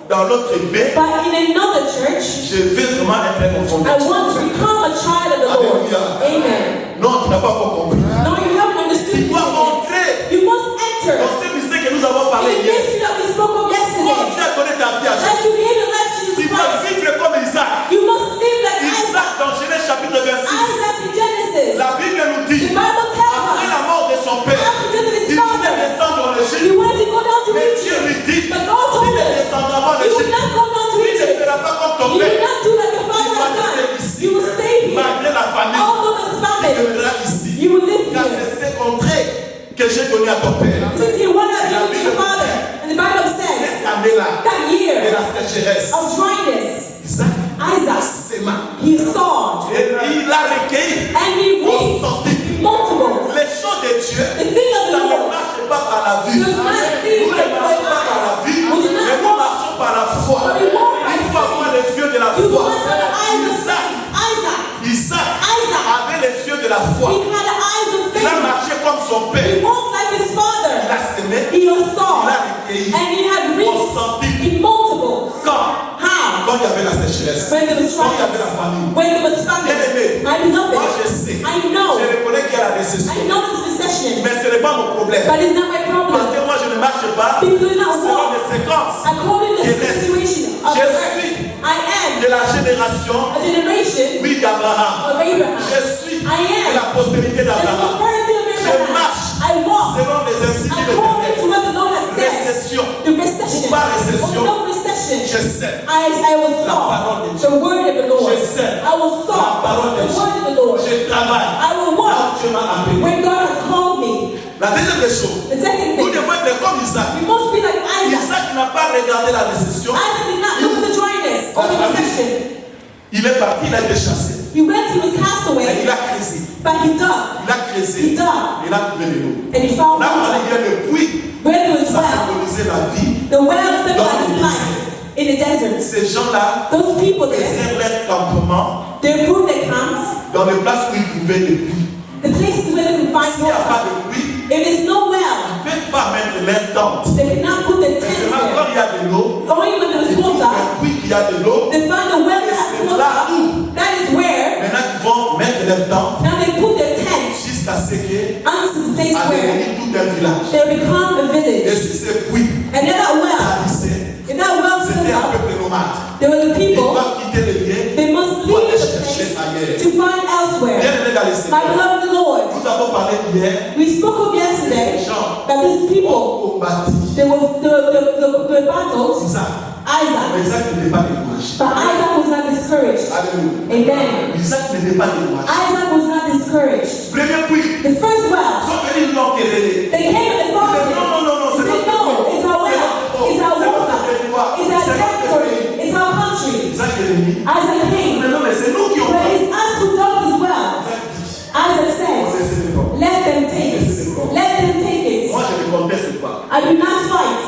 Dans l'autre bain, but in another church je veux vraiment être un enfant de I Dieu. want to become a child of the Lord. Alléluia. Amen. Non, tu n'as pas encore compris. No, you haven't understood Tu dois yet. entrer You must enter dans ce mystère que nous avons in parlé the hier. mystery that we spoke of Quand yesterday. tu as donné ta vie à As Jésus, you gave your life to tu Jesus dois Christ, vivre comme Isaac. you must live like Isaac. Isaac, dans Genèse chapitre 26, Isaac in Genesis. la Bible nous The dit, Bible tells après us la mort de son père, after death of his il voulait father, descendre en he Égypte. wanted to go down to Mais Dieu Egypt. lui dit, But God tu told ne him, descendras pas en you will Égypte. not go down to Tu ne Egypt. feras pas comme ton You will père. not do like your father has done. You will stay here. Malgré la famille, Although there's tu famine, demeureras ici. you will live Car here. c'est ce contrat que j'ai donné à ton père. Since you want to give to your father, and the Bible says Cette année-là, that de year la sécheresse, of dryness, Isaac Isaac, s'aima. he sowed Et il a recueilli and he au reaped sorti. multiple. Les choses de Dieu, The thing of the ça ne Lord marche pas par la vue. does not see Nous ne by marchons pas par la vue, We do mais not nous walk. marchons par la foi. But we walk by Il faut avoir les yeux de la You foi. must have the eyes of Isaac, faith. Isaac Isaac avait les yeux de la foi. He had the eyes of Il a faith. marché comme son He père. walked like his Il father. a semé, He was sowed il a recueilli. and he had Au reaped centime. in multiples. Quand How? il y avait la sécheresse, When there was quand il y avait trials, la famine. when there was famine. Bien-aimé, My beloved, moi je sais, I know, je reconnais qu'il y a la récession. I know this recession, Mais ce n'est pas mon problème. but it's not my Parce problem. que moi je ne marche pas Because do not selon walk les séquences according to the situation of Je the earth. suis I am de la génération, a generation oui, d'Abraham. of Abraham. Je suis I am de la postérité the d'Abraham. prosperity of Je Abraham. marche I walk selon les insignes de according to l'Éternel. what the Lord has said. I will La parole de sow Dieu. the word of the Lord. Je sème I will sow la parole de the Dieu. word of the Lord. Je travaille. I will Là walk où Dieu m'a appelé. where God has called me. La deuxième des choses, The second nous thing, devons être comme Isaac. we must be like Isaac. Isaac n'a pas regardé la récession. Isaac did not look at the dryness or the recession. Il est parti, il a été chassé. He went, he was cast Mais away, il a creusé. but he dug Il a creusé. He dug. Il a trouvé de l'eau. and he found Là où water. il y a le puits, Where there was ça well, symbolisait la vie. the well symbolizes life in the desert. Ces gens-là Those people there, faisaient leur campement they proved their camps, dans les places où ils trouvaient le puits. the places where they could find S'il n'y a pas water. de puits, If there's no well, ils ne peuvent pas mettre leur tente. they cannot put their Mais tent seulement there. quand il y a de l'eau, Only when there ils was trouvent water, un puits qui a de l'eau. they find a well that has C'est là water. où That is where maintenant ils vont mettre leur tente now they put their tent jusqu'à ce que onto the place à where devenir tout un village. they become a Et village. si ce puits And then that well, habitait, if that well c'était fills un up, peuple nomade. there were the Ils people, doivent quitter le lieu they must pour aller leave the chercher place ailleurs. to find elsewhere. Bien aimé dans les My Seigneurs, beloved Lord, nous avons parlé hier, we spoke of yesterday that these people, ont combattu they were the battles, Isaac. Isaac, Mais Isaac n'était pas découragé. but Isaac was not discouraged. Alléluia. Amen. Isaac n'était pas découragé. Isaac was not discouraged. Premier puits, The first ils well, sont venus nous quereller. they came and they Ils found disaient, it. non, non, non, They c'est said, notre no, it's our well, it's our water, it's our territory, it's our country. Isaac est venu. Isaac Mais came, non, mais c'est nous qui ont but fait. it's us who dug this well. Isaac said, let them take it. Let them take it. Moi, je ne conteste pas. I do not fight.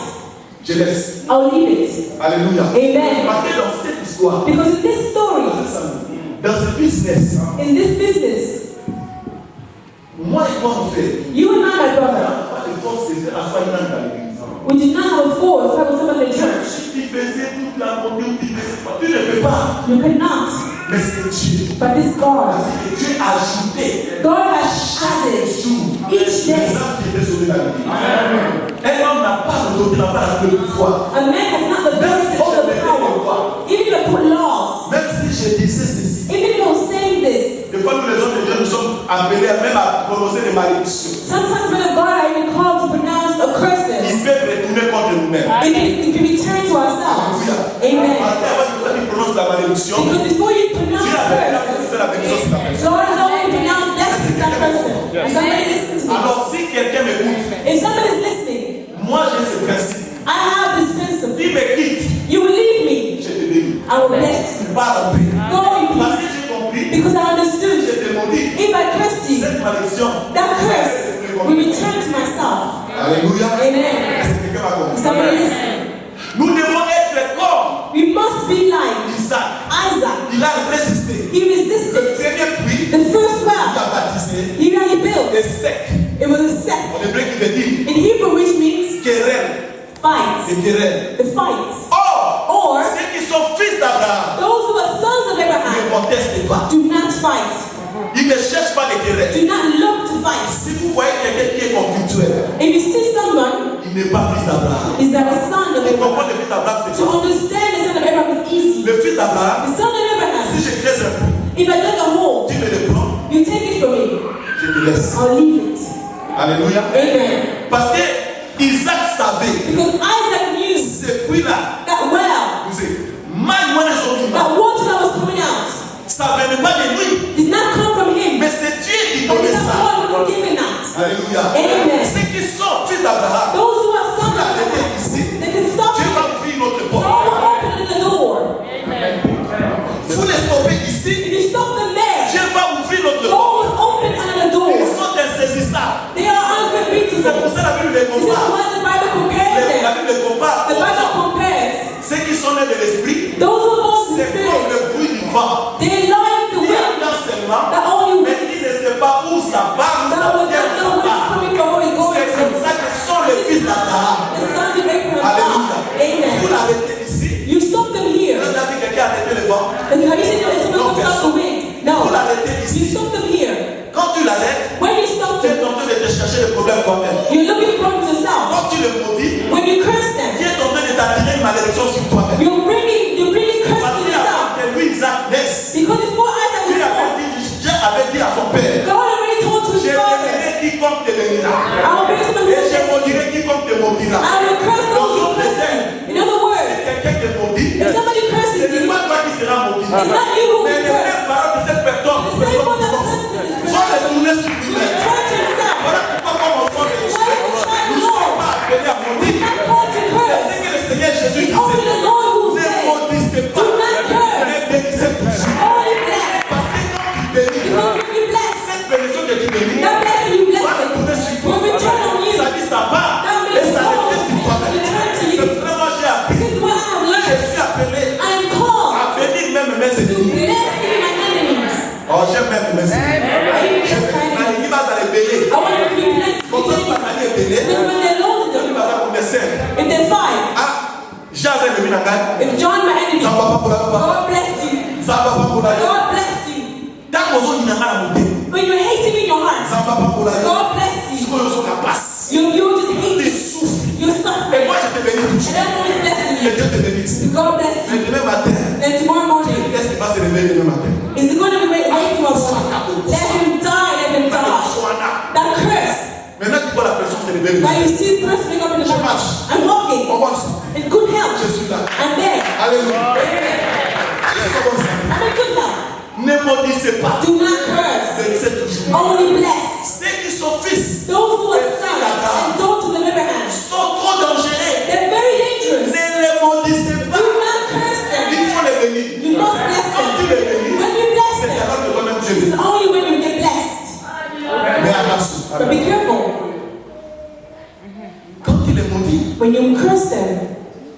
Je laisse. I'll leave it. Alléluia. Amen. Parce que dans cette histoire, Because in this story, dans ce business, in this business, moi et toi, on fait. you and I, my brother, Pas de force, c'est à soi dans l'église. we do not have a force to have someone in the church. Si tu faisais toute la conduite, tu ne peux pas. You cannot. Mais c'est Dieu. But this God, Parce que Dieu a ajouté God has added each les day. âmes qui étaient sauvées dans l'église. Un homme n'a pas l'autorité, n'a pas le pouvoir. A man has not the ability or the power, even to put laws. Même si je disais ceci, Even if I'm saying this, des fois nous les hommes de Dieu nous sommes appelés même à prononcer des malédictions. sometimes men of God are even called to pronounce a curses. Ils peuvent retourner contre nous-mêmes. It can return to ourselves. Alléluia. Amen. Parce qu'avant que tu prononces la malédiction, Because before you pronounce Dieu a déjà curses, prononcé la bénédiction sur la personne. God has already pronounced blessings to that person. And somebody listens to me. Alors si quelqu'un m'écoute, If somebody's listening, moi j'ai ce principe. I have this principle. S'il me quitte, You will leave me, je te bénis. I will bless you. Pas en paix. Go in Parce peace. que j'ai compris, Because I je understood te maudis. if I cursed you, Cette malédiction, that curse will return to myself. Alléluia. Amen. Est-ce que quelqu'un m'a compris? Somebody listen. Nous devons être comme We must be like Isaac. Isaac. Il a résisté. He resisted. Le premier puits, The first il well, a baptisé, he built. est sec. It was a set. En hébreu qui veut dire In Hebrew, which means querelle. fight. C'est querelle. The fights. Or, Or ceux qui sont fils d'Abraham those who are sons of ne Abraham contestent pas. do not fight. Ils ne cherchent pas les querelles. Do not look to fight. Si vous voyez quelqu'un qui est conflictuel, If you see someone, il n'est pas fils d'Abraham. is that a son of Pour Abraham? comprendre le fils d'Abraham, c'est To quoi? understand the son of Abraham is easy. Le fils d'Abraham, The son of si Abraham, je creuse un puits, if I dug a hole, tu me le prends, you take it from me. je te laisse. I'll leave it. Alléluia. Amen. Parce que Isaac savait Because Isaac knew ce puits-là, that well, vous savez, mal moins de son that water that was coming out, ça ne venait pas de lui, did not come from him. mais c'est Dieu qui But donnait it's ça. God who was giving that. Alléluia. Amen. Ceux qui sont fils d'Abraham, Those who are sons vous of l'arrêtez Abraham, ici, they can stop Dieu you. va ouvrir notre God porte. will open the door. Vous les stoppez ici, If you stop them there, Dieu va ouvrir notre God porte. will open another Ils door. sont insaisissables. They are C'est pour unconvincable. ça que la Bible les This is compare. why the Bible compares La them. Bible les compare. The Bible compares Ceux qui sont nés de l'esprit, those who are in the c'est comme spirit. le bruit du vent. They like the Qui wind entend seulement, that only mais wind qui ne sait pas où ça va, où that ça will vient, not où know ça where it's va. coming from, where it's going C'est comme from. ça que sont les fils d'Abraham. The sons of Abraham. Alléluia. Vous Amen. l'arrêtez ici. You stop them here. Quand t'as vu quelqu'un arrêter le vent, And have you seen if someone comes out the wind? vous No. l'arrêtez You ici. stop them here. Quand tu l'arrêtes, When you stop tu es them, tenté de te chercher le problème toi-même. you're looking for yourself. Quand tu le maudis, When you curse tu them, es tenté de t'attirer une malédiction sur toi-même. you're bringing curse Parce to qu'il yourself. a que lui, Isaac naisse. Because before Isaac was Dieu born, avait dit à son père, God already told to his je father, bénirai quiconque te bénira. I will bring someone Et who je maudirai quiconque te maudira. I will curse Dans those who d'autres curse termes, you. In other si words, quelqu'un te maudit, if somebody curses It's not you who Mais les curse. mêmes paroles de cette personne The same one that sont retournées sur lui-même. Turn to himself. Voilà pourquoi comme enfant de Dieu, nous ne sommes pas appelés à maudire. Not called to C'est curse. ce que le Seigneur Jésus It's only disait. the Lord who Ne says, maudissez pas, do not curse. mais bénissez toujours. Only bless. Parce que quand tu bénis, Because when you bless, cette bénédiction que tu bénis, that blessing you va bless retourner sur toi. will return on you. Ça dit ça va, et ça reflète sur toi-même. C'est vraiment j'ai appris. This is what I have Je learned. suis appelé I am called à bénir même mes to ennemis. bless even my enemies. Oh, j'aime même mes ennemis. I Je vais m'aligner à les bénir. want them to be blessed. Comme ça, tu vas aller bénir. Because when they're loaded, Tu vas avoir combien 5. if they're 5, Ah, j'ai un ennemi dans la if John my enemy, ça va pas pour la papa. God bless you. Ça va pas pour la God bless you. Tant qu'on zone n'a pas monté. When you hate him in your heart, Ça va pas pour la God bless Ce you. qu'on nous a passe. You just hate Tu it. souffres. You Et suffer. moi, je te bénis And toujours. everyone is blessing Que you. Dieu te bénisse. God bless Mais you. demain matin, Then tomorrow morning, qu'est-ce qui va se réveiller demain matin? is it going to be waiting for us? Let him die, let him die. That curse. Maintenant, tu vois la personne se réveiller. Now you see the person wake up in the morning. I'm On walking voit ça. in good health. Je suis là. I'm there. Alléluia. C'est comme ça. I'm in good health. Ne maudissez pas. Do not curse. Bénissez toujours. Only bless. Ceux qui sont fils Those who are sons and daughters of Abraham, sont trop dangereux. they're very dangerous. Ne les maudissez Do pas. not curse Il them. faut les bénir. You must bless Quand tu them. les bénis, When you bless c'est them, alors que toi-même tu es béni. it's only when you get blessed. Mais attention. But be careful. Quand tu les maudis, When you curse them,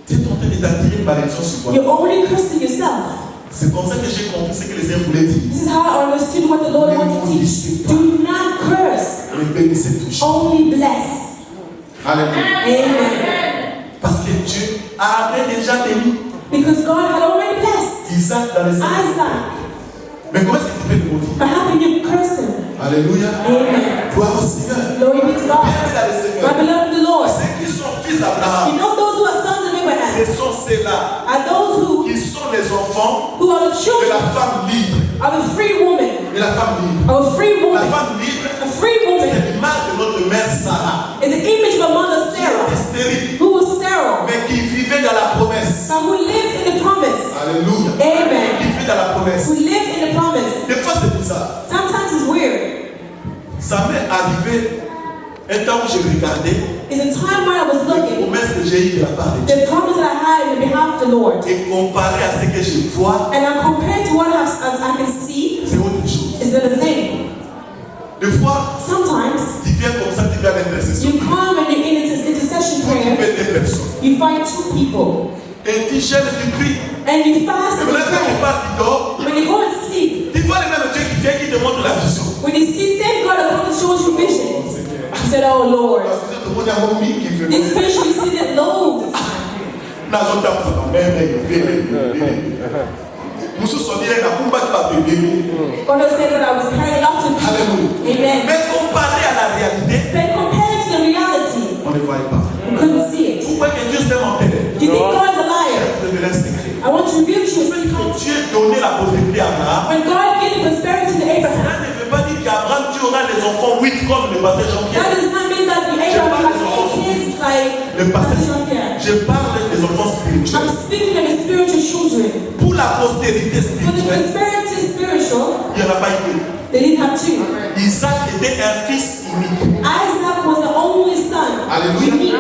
tu es en train d'attirer une malédiction sur toi. you're only cursing yourself. C'est comme ça que j'ai compris ce que les uns voulaient dire. This is how I understood what the Lord wanted to teach. Do not curse. Les bénissez toujours. Only bless. Alléluia. Amen. Parce que Dieu avait déjà béni Because God had already blessed Isaac dans les sept. Isaac. Mais comment est-ce que tu fais le maudire? But how can you curse him? Alléluia. Amen. Gloire au Seigneur. Glory be to God. Bien à le My Seigneur. beloved the Lord. Ceux qui sont fils You d'Abraham, know those who are sons of Abraham ce sont ceux-là are those qui sont les enfants who are the de children la femme libre. of a free woman. De la femme libre. Of a free La woman. femme libre, A free c'est woman l'image de notre mère Sarah, is an image of a mother qui Sarah était stérile, who was sterile, mais qui vivait dans la promesse. but who lived in the promise. Alléluia. Amen. Qui vit dans la promesse. Who lived in the promise. Des fois, c'est bizarre. Sometimes it's weird. Ça m'est arrivé un temps où j'ai regardé It's a time when I was les looking, promesses que j'ai eues de la part de Dieu the promise that I had in behalf of the Lord, et comparé à ce que je vois, and I compared to what I can see, c'est autre chose. is that a thing. Des fois, Sometimes tu viens comme ça, tu viens à l'intercession. you come and you're in intercession Tu prayer, fais des personnes. you find two people, Et tu gênes, tu cries. and you fast Et and you maintenant, quand tu pray. pars, tu dors. When you go and sleep, Tu vois le même Dieu qui vient, qui te montre la vision. when you see same God that comes and shows you vision, you said, "Oh Lord, Parce que tout le monde a mon qui fait. this vision you see that low." Dans un temps, ça va. Moussou sont bien, la combat qui va bébé. God has said that I was carrying lots of people. Alléluia. Amen. Mais comparé à la réalité, But compared to the reality, on ne voit pas. we couldn't see it. Pourquoi que Dieu s'est menté? Do you think God's a liar? Je vais l'inscrire. I want to reveal to you a secret. Quand Dieu donnait la prospérité à Abraham, When God gave the prosperity to Abraham, cela ne veut pas dire qu'Abraham, tu auras les enfants 8 comme le pasteur Jean-Pierre. that does not mean that the Abraham has 8 kids like Le pasteur Jean-Pierre. Je parle des enfants I'm spirituels. speaking of the spiritual children. Pour la postérité For the spirituelle, prosperity spiritual, il n'y en a pas eu. they didn't have two. Isaac était un fils unique. Isaac was the only son. Alléluia. Unique.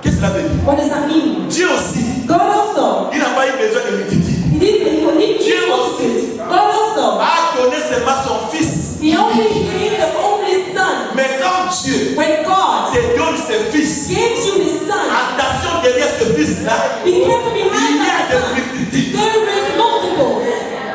Qu'est-ce que cela veut dire? What does that mean? Dieu aussi, God also. il n'a pas eu besoin de multitude. He didn't Dieu aussi God also. a donné seulement son fils. He only gave the only son. Mais quand Dieu When God te donne ses fils, gives you his son, attention derrière ce fils-là, be careful il behind y a that des son. multitudes. There is multiples.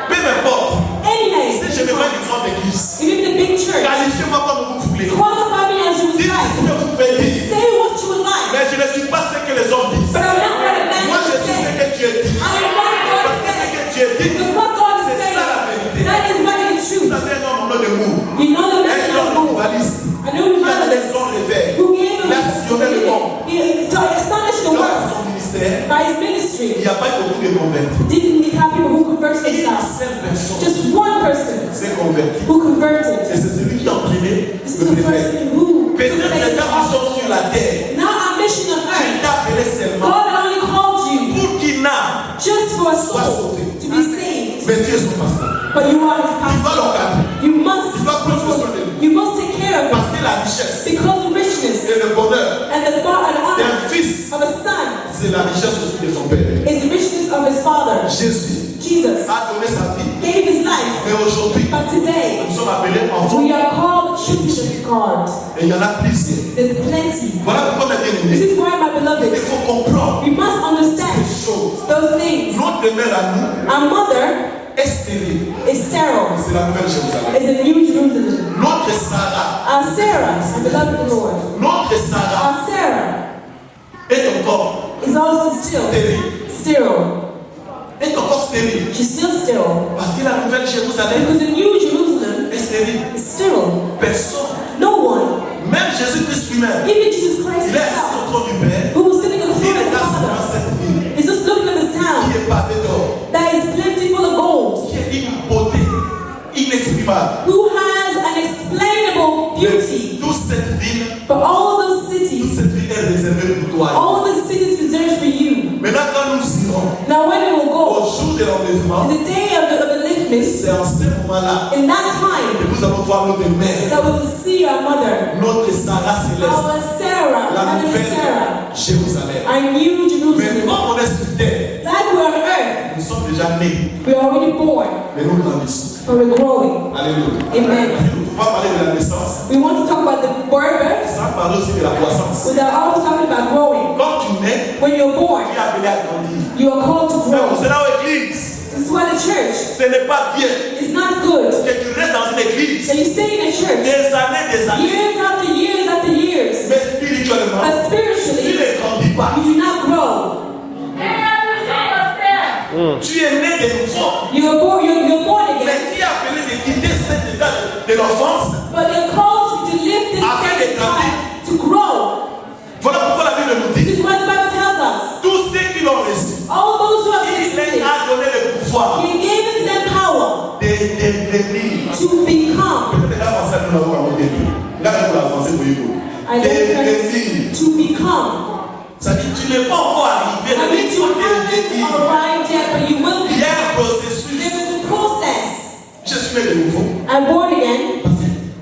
Peu m'importe. Anyways, Si je me mets une grande église, even the big church, qualifiez-moi comme vous voulez. qualify me as you would Dites ce like. que vous pouvez dire. Say what you would like. Mais je ne suis pas ce que les hommes disent. But I'm not what a man Moi, je would suis ce say. que Dieu dit. I am what God Parce que ce says. que Dieu dit, Because what God is c'est saying, ça la vérité. that is what is Vous true. savez un homme nom de Moore. You know the Un man homme of rivaliste. I know Qui a the les dons réveils. who gave him Il a sillonné le monde. to astonish the Dans world son ministère, by his il ministry. n'y a pas eu beaucoup de convertis. Didn't he have people who converted Une themselves? seule personne Just one person s'est convertie. who converted. Et c'est celui qui a entraîné This is le the préfet. person who took Peut-être place que quand nous on sommes sur la terre, now our mission on Dieu earth. t'a appelé seulement God had only called you pour qu'il n'a just for a Sois soul sauvé. to be saved. tu es son pasteur. but you are his Tu pastor. dois l'encadrer. You must, Tu dois prendre soin de lui. you must take care of him Parce que la richesse because richness et le bonheur and the honor d'un fils, of a son c'est la richesse aussi de son père. is the richness of his father. Jésus Jesus a donné sa vie. gave his life, Mais aujourd'hui, but today nous sommes appelés enfants. we are called children of God. Et il y en a plusieurs. There's plenty. Voilà pourquoi, mes This bien-aimés, is why, my il beloved, faut comprendre we must understand ces choses. those things. Notre mère à nous Our mother est stérile. is sterile, C'est la nouvelle Jérusalem. is a new Jerusalem. Notre Sarah, Our Sarah, my beloved Lord, notre Sarah our Sarah est encore is also still sterile. est encore stérile. She's still sterile. Parce que la nouvelle Jérusalem Because the new Jerusalem est stérile. is sterile. Personne, No one, même Jésus-Christ lui-même, even Jesus Christ il est assis himself, au trône du Père. who was sitting on the Il throne of the regarde sur Father, cette ville is just looking at this qui town est pavée d'or, that is plenty full of gold, qui est une beauté inexprimable. who has an explainable beauty. Toute cette ville, But all those toute cities, cette ville est réservée pour toi. all the cities reserved for you. Maintenant, quand nous irons Now when we will au go, jour de l'enlèvement, in the day of the likeness, c'est en ce moment-là in that que time, nous allons voir notre mère, that we will see our mother, notre Sarah céleste, our Sarah, la our nouvelle Sarah, Jérusalem. our new Mais Jerusalem. comme on est sur terre, Like we're on earth, nous sommes déjà nés, we are already born, mais nous grandissons. but we're growing. Alléluia. Amen. On va parler de la naissance, We want to talk about the birth, sans parler aussi de la croissance. without always talking about growing. Quand tu nais, When you're born, tu es appelé à grandir. you are called to C'est pour grow. cela aux églises, This is why the church ce n'est pas bien is not good. que tu restes dans une église So you stay in a church des années, years after years after years, mais spirituellement, but tu spiritually, ne grandis pas. you do not grow. Tu es né de nouveau. You're born again, Mais qui est appelé de quitter cet état de l'enfance? but you're called to live this Afin de state of grandir. life, to grow. Voilà pourquoi la Bible nous This dit, is what the Bible tells us. tous ceux qui l'ont reçu, All those who have il received leur it, a donné le pouvoir He gave them power de devenir. to become. Peut-être là, français, nous l'avons encore début. Là, nous l'avons français pour vous. I don't Devenir. to become. Ça dit, tu n'es pas encore arrivé I à mean, you l'époque de haven't devenir. arrived yet, but you will Il be. y a un processus. There is a process. Je suis né de nouveau. I'm born again.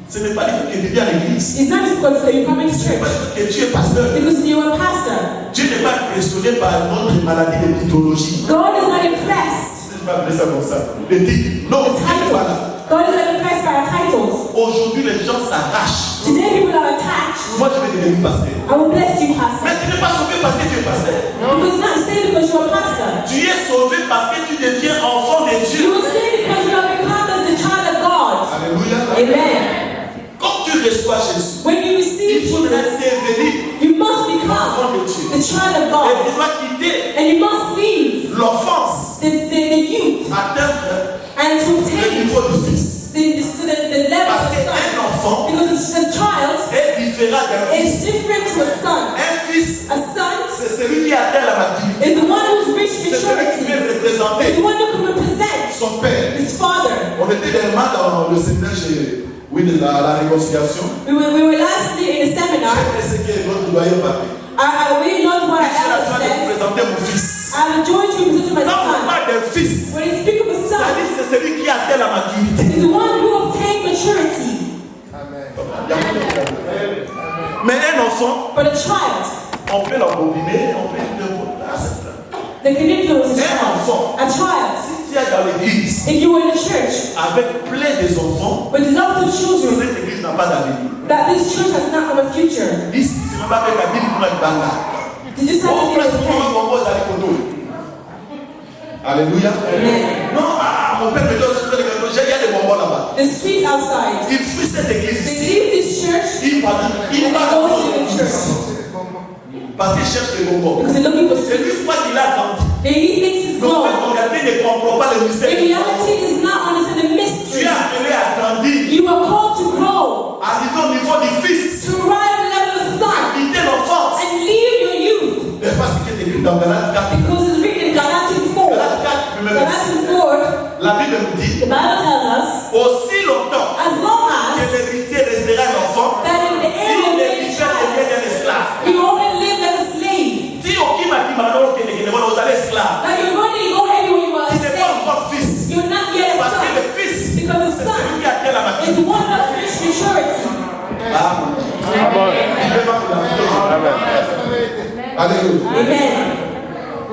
Ce n'est pas le fait que tu viens à l'église. It's not just because you come into Ce n'est pas church, le fait que tu es pasteur. because you're a pastor. Dieu n'est pas impressionné par notre maladie de mythologie. God is not impressed. Je ne vais pas appeler ça comme ça. Le titre. Non, The Dieu n'est pas là. title. God is not impressed by our titles. Aujourd'hui, les gens s'arrachent. Today people are attached. Moi, je vais devenir pasteur. I will bless you, pastor. Mais tu n'es pas sauvé parce que tu es pasteur. Because it's not saved because you're a pastor. Tu es sauvé parce que tu deviens enfant de You Dieu. will saved because you have become as the child of God. Alléluia. Amen. Quand tu reçois Jésus, When you il receive faudra Jesus, devenir you must become enfant de Dieu. the child of Et God. tu dois quitter And you must leave l'offense, the youth atteindre and to le obtain niveau du Fils. the level Parce of the qu'un son. enfant Because a child est différent d'un fils. is different to a son. Un fils, A son c'est celui qui atteint la maturité. is the one who's reached C'est celui qui maturity. vient Is représenter the one who can represent son père. his father. On était dernièrement dans le séminaire chez la réconciliation. We were lastly in a seminar. C'est ce que notre doyen parlé. I really know what Je suis en I train de said. présenter mon fils. I'm enjoying to represent my Quand on son. parle d'un fils, When you speak of a ça son, dit c'est celui qui atteint la maturité. is the one who obtained maturity. Mais un enfant, But a child, on peut l'embobiner, on peut le. they can influence a Un child. enfant, A child. si tu es dans l'église If you were in a church avec plein des enfants, with lots of children, cette église n'a pas d'avenir. that this church has not have a future. Ici, c'est même pas avec la Bible pour être banga. You just have On to presse give pour it qu'on compose avec Koto. Alléluia. Amen. Non, mon père me donne il y a des bonbons là-bas. The streets outside. Il fuit cette They église. leave this church Il va and they go to the church parce qu'il cherche les bonbons. because they're looking for Et sweets. une fois qu'il a grandi, He thinks it's donc gold. en réalité ne comprend pas le mystère. In reality, it's not understand the Tu mystery. es appelé à grandir, You are called to grow, arriver au niveau du fils, to rise the level of son, quitter l'enfance. and leave your youth. Mais pas ce qui est écrit dans Galates 4. Because it's written in Galatians 4. Galates 4, numéro 6. Galatians 4, La Bible nous dit, the Bible tells us, aussi longtemps as long que as l'héritier restera un enfant, that in the il end of ne the devient child, un esclave. you only live like a slave. Si aucun m'a dit maintenant que vous allez esclave, Like you're running, you go everywhere, you are a qui n'est pas slave. encore fils, You're not maturity. Alléluia. Amen.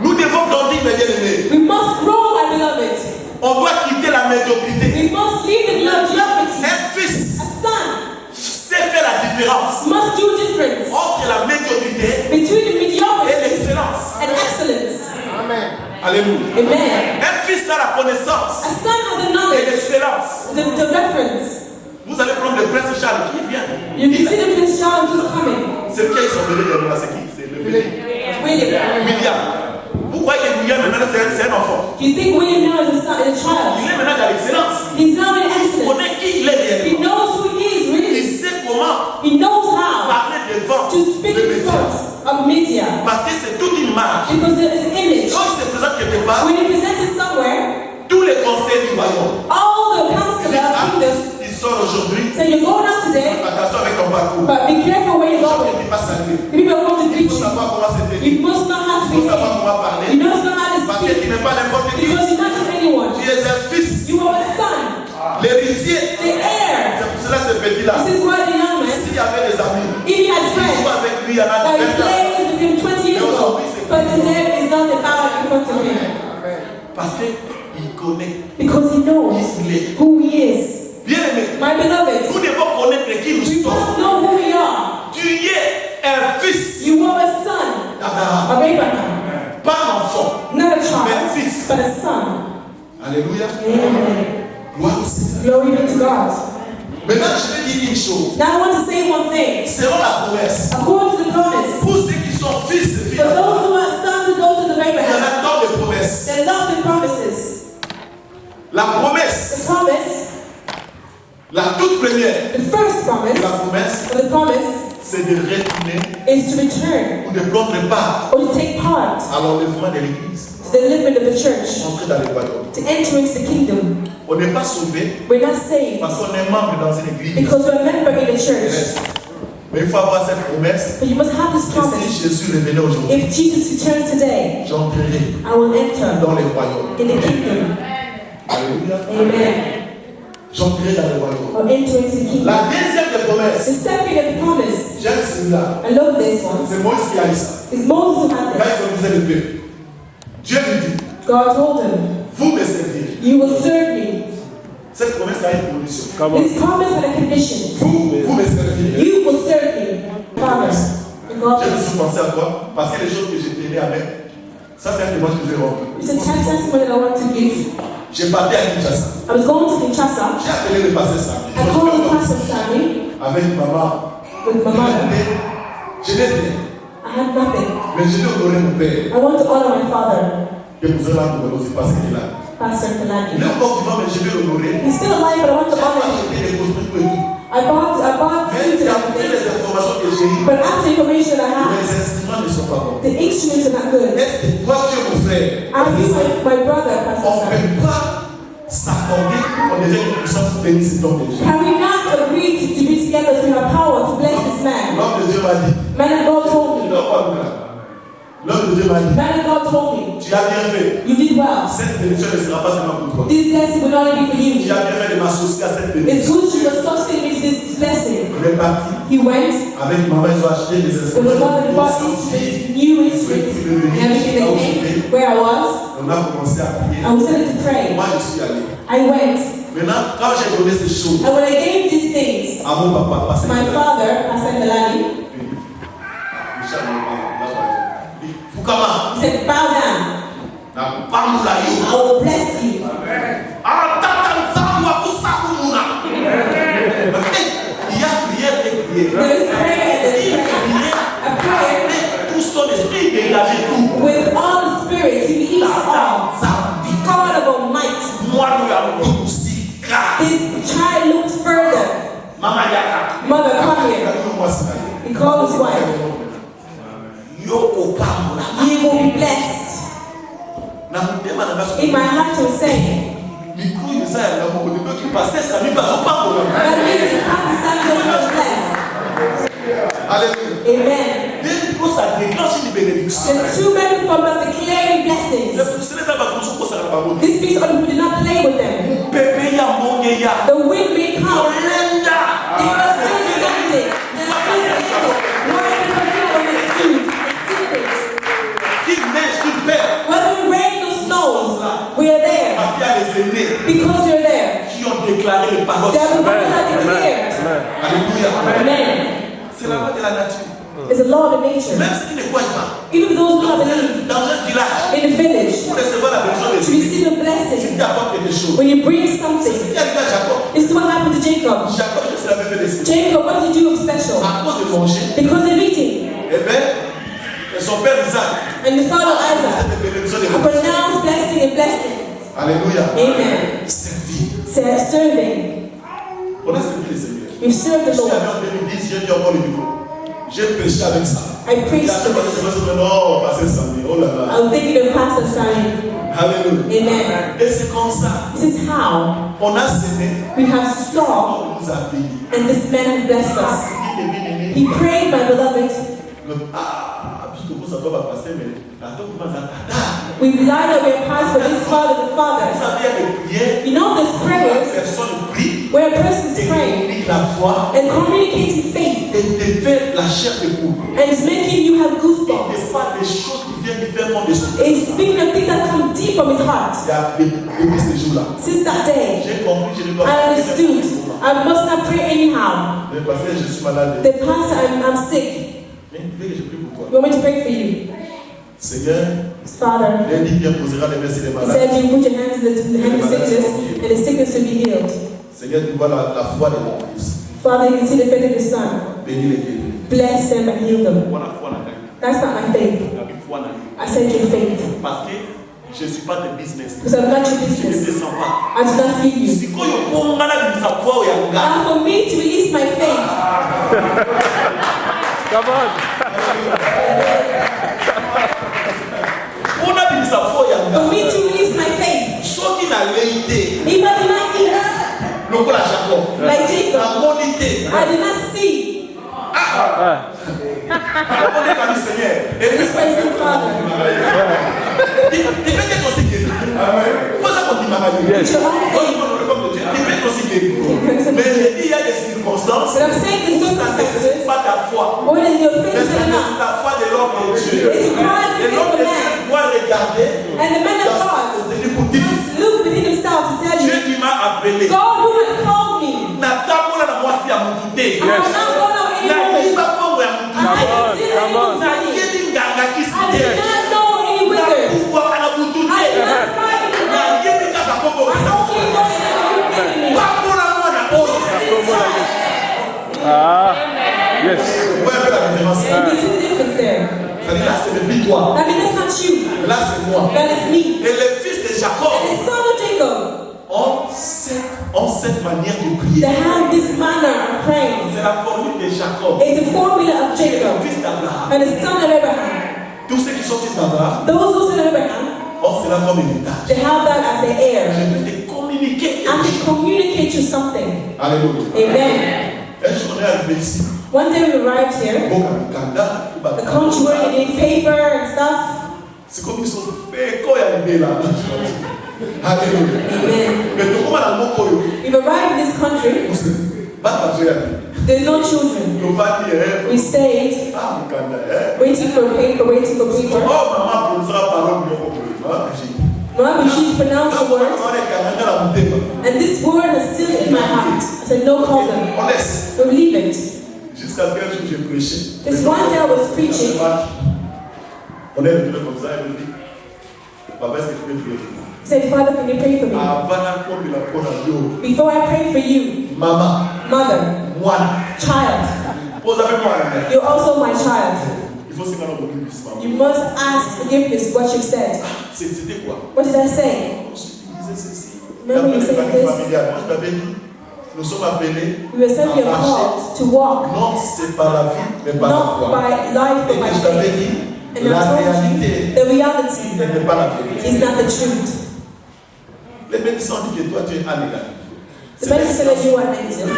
Nous devons grandir, mes bien-aimés. We must grow, my beloved. On doit quitter la médiocrité. We must leave the mediocrity. Un fils A son sait faire la différence must do difference entre la médiocrité between the et mediocrity l'excellence. and excellence. Alléluia. Amen. Un fils a la connaissance A son has the et knowledge, l'excellence. the reference. Vous allez prendre le prince Charles qui vient. You can see the Prince Charles who's coming. C'est qui ils sont venus de là, c'est qui? C'est le William. William. Vous croyez que William maintenant c'est un enfant? Do you think William now is a Il child? est maintenant dans l'excellence. He's now in Il excellence. connaît qui il est He réellement. knows who he is Il really. sait comment He knows how parler devant to speak le in média. front of media. Parce que c'est toute une image. Because there is an image. Quand il se présente quelque part, When he presents it somewhere, tous les conseils du royaume. all the counselors of kingdoms Il sort aujourd'hui. say, you're going out today, Attention avec ton parcours. but be careful where you're Il going. ne pas saluer. People are going to Il greet faut you. savoir comment c'était. You must know how to Il faut savoir behave. comment parler. You must know how to Parce que speak. tu n'es pas n'importe qui. Because you're not just anyone. Tu es un fils. You are a son, L'héritier. the heir. C'est pour cela ce petit-là. This is why the young man, S'il y avait des amis, if he had il friends, joue avec lui, il y en a that he 20 ans. played with him 20 years ago, but today is not about in front of him. Parce qu'il connaît Because he knows qui il est. who he is. Bien aimé, My beloved, nous devons connaître qui nous we sommes. must know who we are. Tu es un fils You are a son d'Abraham, of Abraham, pas un enfant. not a Mais child, fils. but a son. Alléluia. Amen. Gloire au Seigneur. Glory be to God. Maintenant, je vais dire une chose. Now I want to say one thing. Selon la promesse, According to the promise, pour ceux qui sont fils et filles for those d'Abraham, who are sons and daughters of il y en Abraham, a tant de promesses. there are lots of promises. La promesse, The promise, la toute première, the first promise, la promesse, or the promise, c'est de retourner is to return ou de prendre part or to take part à l'enlèvement de l'Église, to the living of the church, entrer dans le royaume. to enter into the kingdom. On n'est pas sauvé We're not saved parce qu'on est membre dans une église. because we're a member in the church. Mais il faut avoir cette promesse. But you must have this Et promise. si Jésus revenait aujourd'hui, If Jesus returns today, j'entrerai I will enter dans le royaume. in the kingdom. Alléluia. Amen. J'entrerai dans le royaume. Or enter into the kingdom. La deuxième des promesses, The second of the promise, j'aime celui-là. I love this one, C'est Moïse qui a dit ça. is Moses who had Quand this. il conduisait le peuple, Dieu lui dit, God told him, vous me servirez. you will serve me. Cette promesse a une condition. This promise had a condition. Vous me servirez. You will serve me. Promise. And God J'ai said, toujours pensé à quoi? Parce que les choses que j'ai données avec, ça c'est un témoignage que je vais rendre. it's a testimony that I want to give. J'ai parti à Kinshasa. I was going to Kinshasa. J'ai appelé le pasteur Samy. I called the pastor Sammy Avec maman. with my mother. Je n'ai rien. I had nothing. Mais je vais honorer mon père. I want to honor my father, Que vous allez là aussi parce qu'il est là. Pastor Il est Kalani. encore vivant, mais je vais l'honorer. He's still alive, but I want to J'ai pas honor him. acheté des constructions et tout. I bought Mais food and d'après les everything. informations que j'ai eues, But after the information that I have, les instruments ne sont pas bons. the instruments are not good. Est-ce que toi, tu es mon frère? As you, my brother, Pastor On ne Sammy, peut pas s'accorder pour devenir une puissance pour bénir cet homme de Dieu. can we not agree to be together to have power to bless this man? L'homme de Dieu m'a dit, Man of God told me. l'homme de Dieu m'a dit, Man of God told me. tu as bien fait. You did well. Cette bénédiction ne sera pas seulement pour toi. This blessing will not only be for Tu you. as bien fait de m'associer à cette It's bénédiction. good you associate with this blessing. Il est parti. He went. Avec maman, ils ont acheté des It was instruments. one of the bought instruments, new instruments, and everything that came where I was. On a commencé à prier. I was ready to pray. Moi, je suis allé. I went. Maintenant, quand j'ai donné ces choses And when I gave these things à mon papa, parce to que my father, Pastor Kalani, Fukama, he said, bow down. na pamula yo. I will bless you. Il y a prière et prière. There is prayer and there is prayer. A prayer Tout son esprit dégagé tout. with all the spirits. He keeps all. God of Almighty. Moi, nous avons aussi grave. This child looks further. Maman Yaka. Mother, come here. He called his wife. Yoko pamula. You will be blessed. Na mutema na baso. In my heart, he was saying, Mikro yesa na mo de ki passer ça mi pas au pamula. that means his Pastor Samuel was blessed. Alléluia. Amen. Dès que ça déclenche une bénédiction. The two men from us declaring blessings. Ce n'est pas comme ça qu'on s'en va. This means other people do not play with them. Pepe ya monge ya. The wind may come. Olenda. The C'est la loi de la nature. It's a law of nature. Même ceux qui ne croient pas. Even those who don't believe, Dans un village, in a village, pour recevoir la bénédiction de to Dieu, receive a si blessing, tu apportes quelque chose, when you bring c'est ce something, qui arrive à Jacob. this is what happened to Jacob. Jacob, qu'est-ce qu'il avait fait de spécial? Jacob, what did he do of special? À cause de manger, Because of eating. eh bien, son père Isaac, And the father c'est Isaac une bénédiction de Dieu. pronounced blessing and blessing. Alléluia. Amen. Servir. Said serving. On a servi le Seigneur. We've served the Si Lord. en 2010, j'ai dit encore le micro. J'ai prêché avec ça. I preached Il y a to pas de it. semaine, non, passer samedi. Oh là là. I was thinking of Pastor Simon. Alléluia. Amen. Et c'est comme ça. This is how On a semé. we have sown, On nous a payé. and this man has blessed us. He prayed, my beloved. Ça doit pas passer, mais attends, comment ça tata. We rely on your past, but this father, the father. Ça vient de prière. You know, there's prayers Personne prie. where a person's Et praying communique la foi. and communicating faith, Et te fait la chair de couple. and it's making you have Et goosebumps. pas des choses qui viennent du faire fond de son cœur. It's speaking of things that come deep from his heart. Il y a depuis ce jour-là. Since that day, J'ai compris, je ne dois I pas understood I must not pray anyhow. Mais parce que je suis malade. The pastor, I'm sick. Mais tu veux que je prie pour toi. You want me to pray for you? Seigneur, Father, il dit bien posera les mains sur les he malades. said you put your hands in the hand of sickness, and the sickness will be healed. Seigneur, tu vois la foi de mon fils. Father, you can see the faith of your son. Bénis les guéris. Bless them and heal them. Voilà la foi dans ta vie. That's not my faith. La foi dans ta vie. I said your faith. Parce que je ne suis pas de business. Because I'm not your Je ne business. te sens pas. I do not feed you. Si quand je prends malade, sa foi au yanga. And for me to release my faith, Come on. On a mis sa foi au yanga. for me to release my faith, Ce qui n'a l'été, if I do not eat le coup la Jacob. like Jacob, La monité. I do not see. La monité du Seigneur. Et puis, This praising Father. tu fais quelque chose qui est. Faut ça qu'on dit maladie. Yes. Your own faith. Tu fais quelque chose qui est. Mais je dis, il y a des circonstances. But I'm saying the Ça ne nécessite circumstances, pas ta foi. more than your Mais faith ça is enough. nécessite la foi de l'homme de Dieu. It requires the Et faith l'homme of de man. Dieu doit regarder And the man of dans God pour dire, must look within himself to tell Dieu you, qui m'a appelé. God who has called me, Natambola na mwasi ya mutude. I will not go now Na anymore. yiba bongo ya I mutude. didn't see Come on. any Na wizard. yebi nganga I kisite. did not know any Na wizard. kubwaka na I mutude. did not find any Na wizard. yebi kaka bongo I bisa. only know that you me. Papola mwana oyo. Ah. Yes. Vous voyez un peu la différence? And you see the difference there. C'est-à-dire là, c'est depuis toi. I mean, that's not you. Là, c'est moi. That is me. Et le fils de And Jacob the son of Jacob, ont cette manière de prier. they have this manner of praying. C'est la formule de Jacob. It's the formula of Le Jacob fils d'Abraham. and the son of Abraham. Tous ceux qui sont fils d'Abraham Those who son of Abraham, ont cela comme héritage. they have that as their Je heir. peux te communiquer. And they communicate you something. Alléluia. Amen. Un jour, on est arrivé ici. One day we arrived here, Bon, Canada, the country where you need paper and stuff. c'est comme ils sont faits quand il y a des là. Alléluia. Amen. Mais tout le monde a le mot pour eux. We've arrived in this country, Va pas jouer à lui. there's no children. Tu vas dire, We stayed ah, mon Canada, waiting for paper, waiting for Oh, paper. maman, pour ça, parole, bien compris. Mom, she's pronounced the word, and this word is still in my heart. I said, no, call them. On laisse. Don't leave it. Jusqu'à ce qu'un jour j'ai prêché. This one day I was preaching. On est revenu comme ça et on dit, papa, est-ce que tu peux prier pour moi? He said, Father, can you pray for me? Avant la porte de la porte à Dieu. Before I pray for you, Maman, mother, moi, child, pose avec moi la main. you're also my child. Il faut se faire un peu plus, maman. You must ask forgiveness what you've said. C'était quoi? What did I say? Ensuite, il disait ceci. Remember D'après you les said familles this? familiales, moi je t'avais dit, nous sommes appelés We were simply called to walk, non c'est par la vie, mais par la not foi. by life, Et but by que je t'avais faith. dit, And la I told you, réalité the reality n'est pas la vérité. is not the truth. Les médecins disent que toi tu es A négatif. The medicine said that you are negative,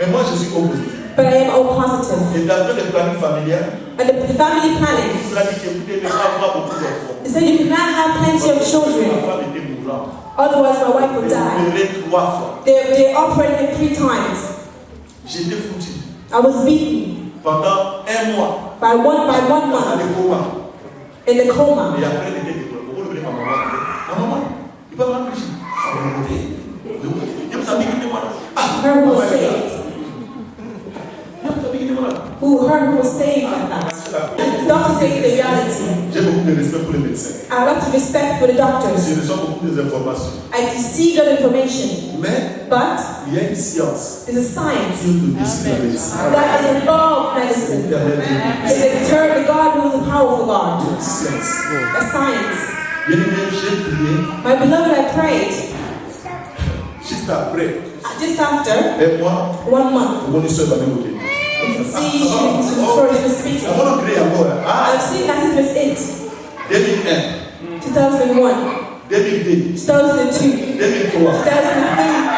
Mais moi je suis opposé. but I am O positive. Et d'après le planning familial, And the family planning, cela dit que vous devez avoir beaucoup d'enfants. they said you cannot have plenty of Ma children, femme était mourante. otherwise my wife would Elle die. opérée 3 fois. They operated 3 times. J'étais foutu. I was beaten Pendant 1 mois. by one Dans month le coma. in the coma. Et après, il était découvert. Pourquoi le ma maman? Ah maman, il va m'empêcher. Ah maman, il m'a dit que moi. Ah, Her maman, will elle est là. say, Il m'a dit que moi. who was saved like that. The doctor said the reality. J'ai beaucoup de respect pour les médecins. I have a lot of respect for the doctors. Je reçois beaucoup d'informations. I see good information. But il y a une science there's a science that is above medicine. It's the God who is a powerful God. A science. My beloved, I prayed. Juste après. Just after. Et moi. 1 month. You can see the speaking. I've seen that it was it. 2001. 2002. 2003. 2003.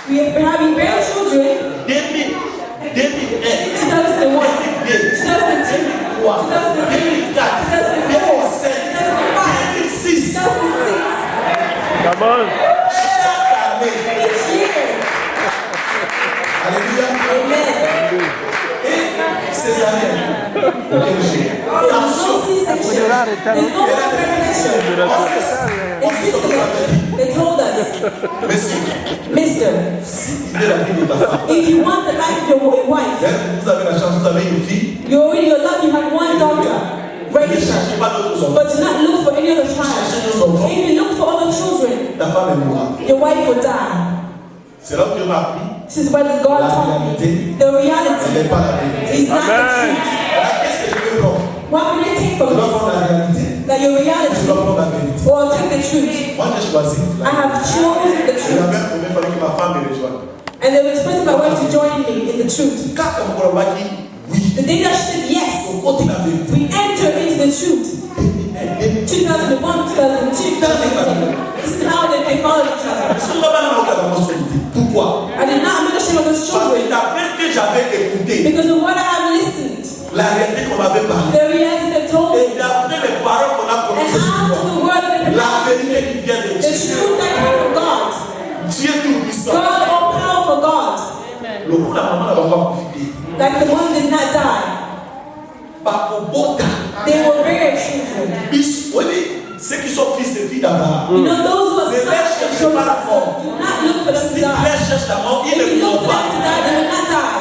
We have been having grandchildren. 2001, 2002, 2003, 2004, 2005, 2006. Come on. Each year. Alléluia. Amen. Et ces années, There's no C-section. There's no preparation. They told us, Mister, if you want the life of your wife, you already lucky you have one daughter. Raise her. But do not look for any other child. If you look for other children, your wife will die. This is what God taught me. The reality is not the truth. What can I take from this? That your reality or take the truth. I have chosen the truth. And they were expecting my wife to join me in the truth. The day that she said yes, we entered into the truth. 2001, 2002, 2003. This is how they followed each other. I did not mention of those children because of what I have listened. The reality they told me. And after the word that they the truth that came from God. God, all powerful God. Like the one did not die. They were rare children. Ceux qui sont fils et filles d'Abraham, you know, those who are les lèvres cherchent pas la mort. do not look for them to Si die. les lèvres cherchent la mort, ils If ne you look mourront for them pas. to die, they will not die.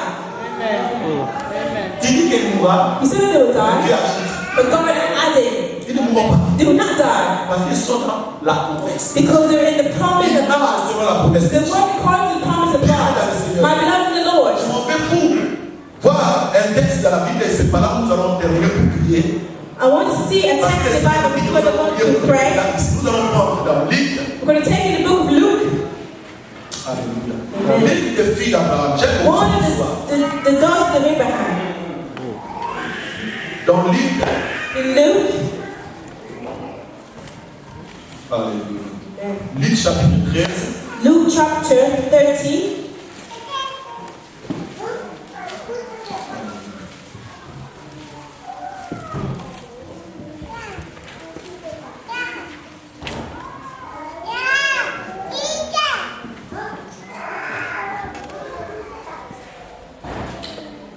Tu dis qu'ils mourront, You said they will Dieu die, ajoute. but God is adding. Ils ne mourront pas. They will not die Parce qu'ils sont dans la promesse. because they're in the promise Ils of marchent God. selon la promesse. They work according to the promise of God. My beloved in the Lord. Je m'en vais pour voir un texte dans la Bible et c'est par là que nous allons terminer pour prier. I want to see a text in the Bible before the Lord to pray. Nous allons prendre dans Luc. We're going to take in the book of Luke. Alléluia. L'une des filles d'Abraham. J'aime beaucoup One cette of histoire. the daughters of Abraham. Dans Luc. In Luke. Alléluia. Luc chapitre 13. Luke chapter 13.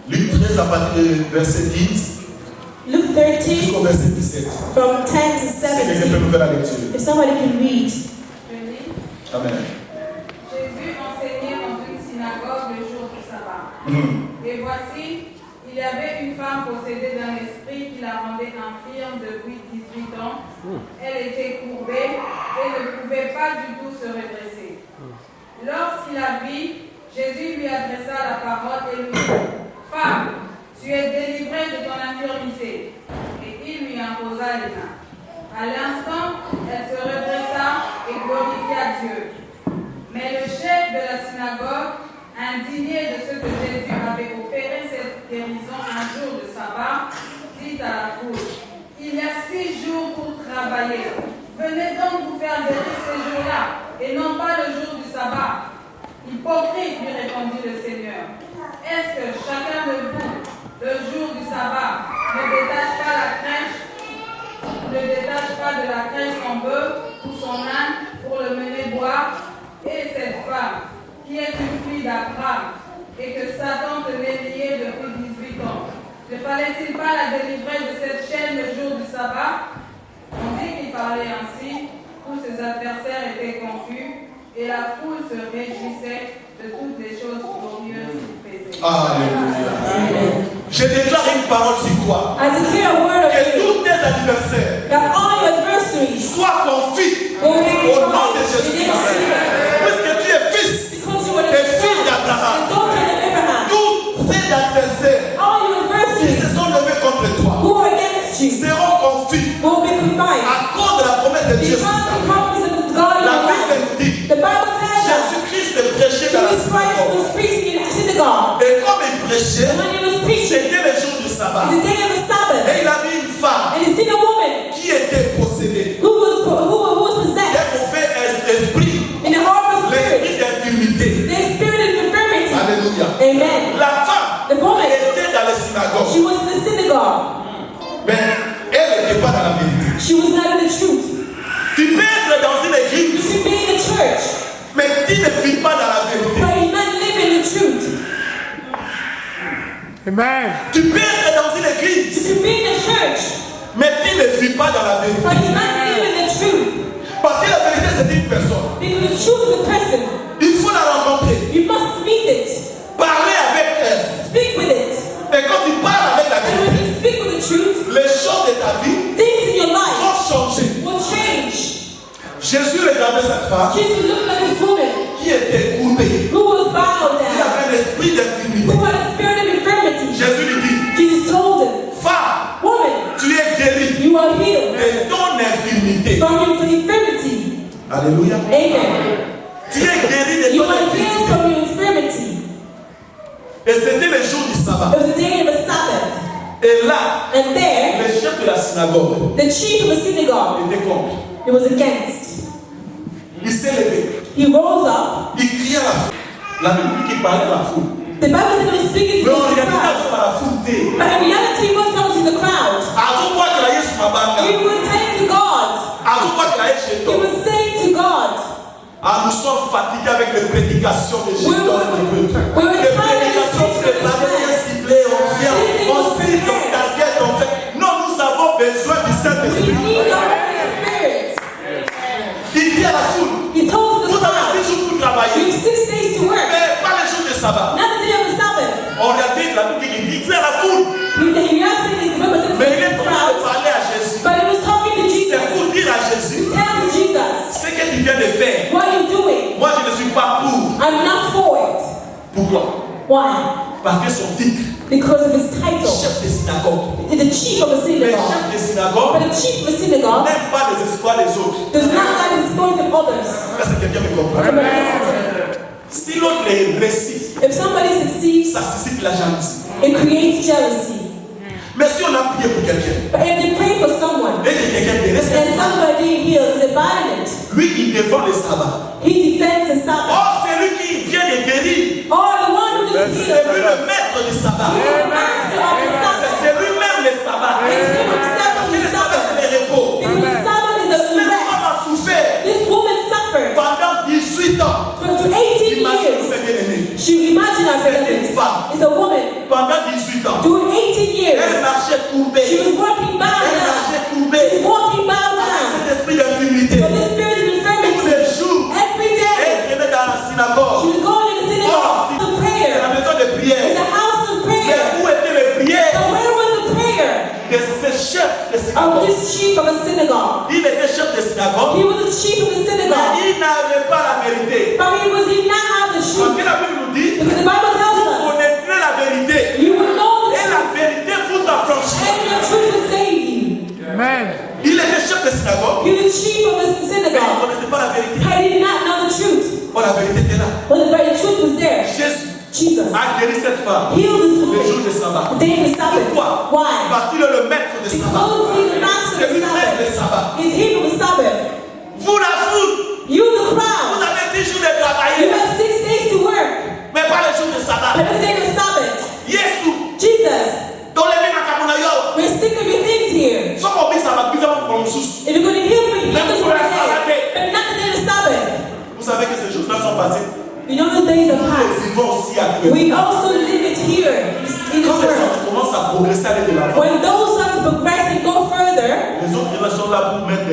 Luc 13 à partir du verset 10 Luke 13 jusqu'au verset 17. from 10 to Si quelqu'un peut 17. nous faire la lecture. If somebody can read. Je lis. Amen. Jésus enseignait dans une synagogue le jour du sabbat. Et voici, il y avait une femme possédée d'un esprit qui la rendait infirme depuis 18 ans. Elle était courbée et ne pouvait pas du tout se redresser. Lorsqu'il la vit, Jésus lui adressa la parole et lui dit, Femme, tu es délivrée de ton infirmité. Et il lui imposa les mains. À l'instant, elle se redressa et glorifia Dieu. Mais le chef de la synagogue, indigné de ce que Jésus avait opéré cette guérison un jour de sabbat, dit à la foule, il y a 6 jours pour travailler. Venez donc vous faire guérir ces jours-là, et non pas le jour du sabbat. Hypocrite, lui répondit le Seigneur. Est-ce que chacun de vous, le jour du sabbat, ne détache pas de la crèche son bœuf ou son âne pour le mener boire? Et cette femme, qui est une fille d'Abraham, et que Satan tenait liée depuis 18 ans, ne fallait-il pas la délivrer de cette chaîne le jour du sabbat? On dit qu'il parlait ainsi, tous ses adversaires étaient confus Et la foule se réjouissait de toutes les choses glorieuses qu'il faisait. Alléluia. Je déclare une parole sur toi. I declare a word of Que you tous tes anniversaires that all your adversaries soient confits will be au nom de in Jésus. Jesus. Puisque tu es fils Because you are the et fille son d'Abraham. and daughter of Abraham. Tous tes adversaires All your qui adversaries se sont levés contre toi who are against you seront confits will be confined. à cause de la promesse de Dieu. Because the promise of God in La your Bible life. nous dit, The Bible tells us Jésus-Christ prêchait dans la Jesus Christ synagogue. was preaching in a synagogue. Et comme il prêchait, And when he was preaching, c'était le jour du sabbat. the day of the Sabbath, Et il a vu une femme and he seen a woman qui était possédée who was possessed d'un mauvais esprit, in a horrible l'esprit spirit, d'infirmité. the spirit of infirmity. Alléluia. Amen. La femme The woman, était dans les synagogues, she was in the synagogue. mais elle n'était pas dans la vérité. She was not in the truth. Tu peux être dans une You église, should be in the church, mais tu ne vis pas dans la vérité. but you not live in the truth. Amen. Tu peux être dans une You église, should be in the church, mais tu ne vis pas dans la vérité. but you not live in the truth. Parce que la vérité, c'est une personne. Because the truth is a person. Il faut la rencontrer, You must meet it, parler avec elle. speak with it. Et quand tu parles avec la And when vérité, you speak with the truth, les choses de ta vie things in your life vont changer. will change. Jésus regardait cette femme Jesus looked at this woman qui était courbée. who was bowed Il down, avait l'esprit d'infirmité. who had a spirit of infirmity. Jésus lui dit, Jesus told him, femme, woman, tu es guérie you are healed de ton infirmité. from your infirmity. Alléluia. Amen. Tu es guérie de You ton are healed infirmité. from your infirmity. Et c'était le jour du sabbat. It was the day of the Sabbath. Et là, And there, le chef de la synagogue the chief of the synagogue, était contre. he was against. Il s'est levé. He rose up. Il cria à la foule. La Bible dit qu'il parlait à la foule. The Bible said he was speaking Mais to en the réalité, crowd. à la foule dit, But in reality, he was talking to the crowd. à-tu quoi qu'il aille sur ma barque? He was saying to God, À-tu quoi qu'il aille chez he toi? was saying to God, Ah, nous sommes fatigués avec les prédications de Jésus. we were Les tired of prédications this préparées, bien ciblées, on vient, on cite, on target, on fait. Non, nous avons besoin du We Saint-Esprit. need the Holy Spirit. Il dit à la foule, He told vous the avez crowd, 6 jours pour you travailler, have 6 days to work, mais pas les jours de sabbat. not the day of the Sabbath. On regarde la Bible qui dit à la foule, In reality, the Bible said mais il to est the en train de crowd, parler à Jésus. but he was talking to C'est Jesus. pour dire à Jésus, Tell Jesus, ce que tu viens de faire, what are you doing? moi je ne suis pas pour. I'm not for it. Pourquoi? Why? Parce que son titre, Because of his title. chef de synagogue. The chief of a Le synagogue. chef de synagogue But the chief of a synagogue n'aime pas les espoirs des autres. does not like the exploits of others. Est-ce que quelqu'un me comprend? Somebody listen. Si l'autre les récite, If somebody succeeds, ça suscite la jalousie. it creates jealousy. Mais si on a prié pour quelqu'un, But if they pray for someone, et que quelqu'un te reste, and somebody heals a violent, lui il défend le sabbat. he defends the Sabbath. Or, c'est lui qui vient de guérir. Or the one who is C'est lui healed, le maître du sabbat. he is the master of the Sabbath. C'est lui-même le sabbat. It's him himself Parce of que the le sabbat, Sabbath. c'est le repos. Because the Sabbath is Cette a femme rest. a souffert This woman suffered pendant 18 ans. for 18 Imagine, years. vous bien aimé. She imagine her Cette femme, is a woman pendant 18 ans, doing 18 years. elle marchait She courbée. was walking Elle bowed down. marchait She courbée. was walking bowed Avec down. cet esprit d'infirmité. But the spirit of Tous infirmity, les jours, every day, elle venait dans la she synagogue. was going to the synagogue to C'est prayer. la maison de prière. It's a house of Mais prayer. où étaient les prières But where was the prayer de ce chef de of synagogue? this chief of a synagogue? Il était chef de synagogue, He was the chief of a mais synagogue. il n'avait pas la vérité. But he did not have the Parce truth. que la Bible nous dit, Because the Bible tells vous us, connaîtrez la vérité. you will know the Et la truth, vérité vous affranchira. and the truth will save you. Amen. Il était chef de synagogue, He was the chief of a mais il ne synagogue. connaissait pas la vérité. I did not know the truth. Oh, la vérité était là. But the very truth was there. Jésus Jesus a guéri cette femme healed this le jour woman de sabbat. the day of the Sabbath. Pourquoi? Why? Parce qu'il est le maître de sabbat. Because he's the master C'est of the lui-même le Sabbath. sabbat. He's he of the Sabbath. Vous la foule, You the vous crowd. avez 6 jours de You travailler, have 6 days to work. mais pas le jour de sabbat. But the day of the Sabbath. Yesu, Jesus, dans les mêmes accompagnements, we're sick of your things here. sont combien ça va plus avant pour nous sous. If you're going to heal me, heal Même us pour one la Sabbath. day. But not the day of the Sabbath. Vous savez que ces jours-là sont passés. You know the days have Nous passed. les vivons aussi actuellement. We also live it here in Quand this les world. gens commencent à progresser, aller de l'avant, When those sons progress and go further, les autres là sont là pour mettre,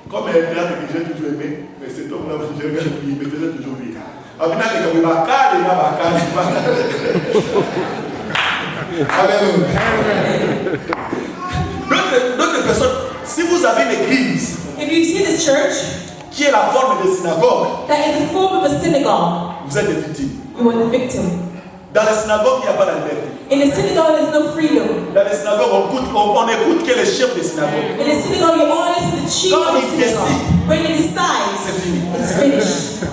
comme un théâtre que j'ai toujours aimé, mais cet homme-là je regarde, il me faisait toujours rire. Alléluia. D'autres personnes, si vous avez une église If you see this church qui est la forme de synagogue, that is the form of a synagogue, vous êtes des victimes. you are the victim. Dans les synagogues, il n'y a pas la liberté. In the synagogue, there's no freedom. Dans les synagogues, on écoute que les chefs des synagogues. In the synagogue, you only listen to the chief of the synagogue. When he decides, C'est fini. it's finished.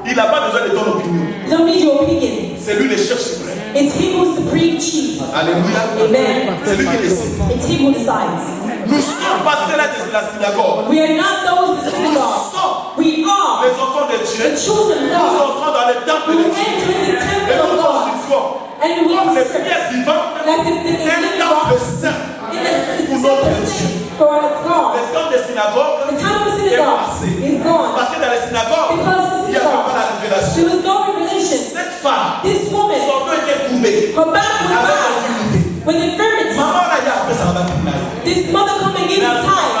Il n'a pas besoin de ton opinion. You don't need your opinion. C'est lui le chef suprême. It's him who's supreme chief. Alléluia. Amen. C'est lui qui décide. It's him who decides. Nous sommes pas ceux-là de la synagogue. We are not those in the Nous synagogue. sommes We are les enfants de Dieu. the children Nous of God. entrons dans le temple Who de Dieu. enter the Et temple nous of God. construisons And we comme les serve pierres vivantes like the un living temple God. saint In the pour notre Dieu. temple for our God. Le temple des synagogues The temple of est synagogue passé. is gone. Parce que dans les synagogues, Because the il n'y avait pas synagogue, la there révélation. was no revelation. Cette femme, This woman, son dos était courbé. her back was Avec bowed l'infirmité. with infirmity. Maman, là, il y a après ça va finir. This mother come and give us time,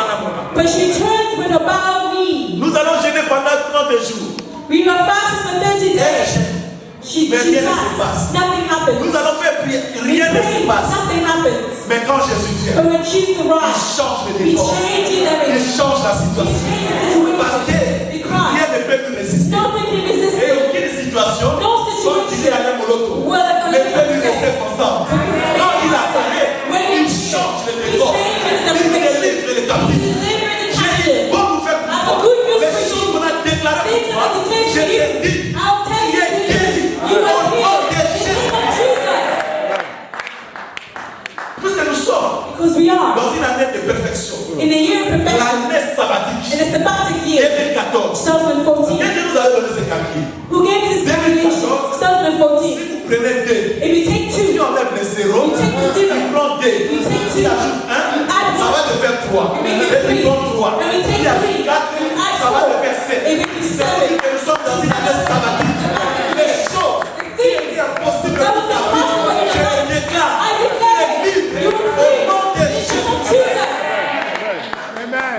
but she turns with her bowed knee. Nous allons jeûner pendant 30 jours. We are fasting for 30 days. She Mais rien ne se fasts. passe. Nothing happens. Nous allons faire prier. We Rien ne se pray, passe. nothing happens. Mais quand Jésus vient, But when Jesus il arrives, change le he décor. changes Il everything. change la He situation. changes Parce the que situation. rien Because ne peut lui résister. nothing can resist Et him. aucune situation, No comme disait Alain Moloto, Well, ne peut lui rester constante. Quand il apparaît, il change le décor. Il délivre les captifs. J'ai dit, bon, vous faites pour toi. Les choses qu'on a déclarées pour toi, je t'ai dit, tu es guéri. Au nom de Jésus. Puisque nous sommes Because we are dans une année de perfection. in the year of perfection, L'année in sabbatique. the sabbatic year, 2014. 2014. Qu'est-ce que nous avons donné ce calcul? Who gave you this calculation? 2014. Si vous prenez 2, If you take si 2, on lève le 0, You take the zero. tu prends 2, You take tu two. ajoutes 1, You add ça one. va te faire 3. You make it Et tu three. prends 3. And you take Tu ajoutes three. 4, You add ça va te four. faire 7. It makes you C'est seven. dire que nous sommes dans une année sabbatique. Les choses qui étaient impossibles That pour was ta impossible in vie, je your les life. déclare. I Tu declare es libre you are au free. nom de In the name of Jésus. Jesus.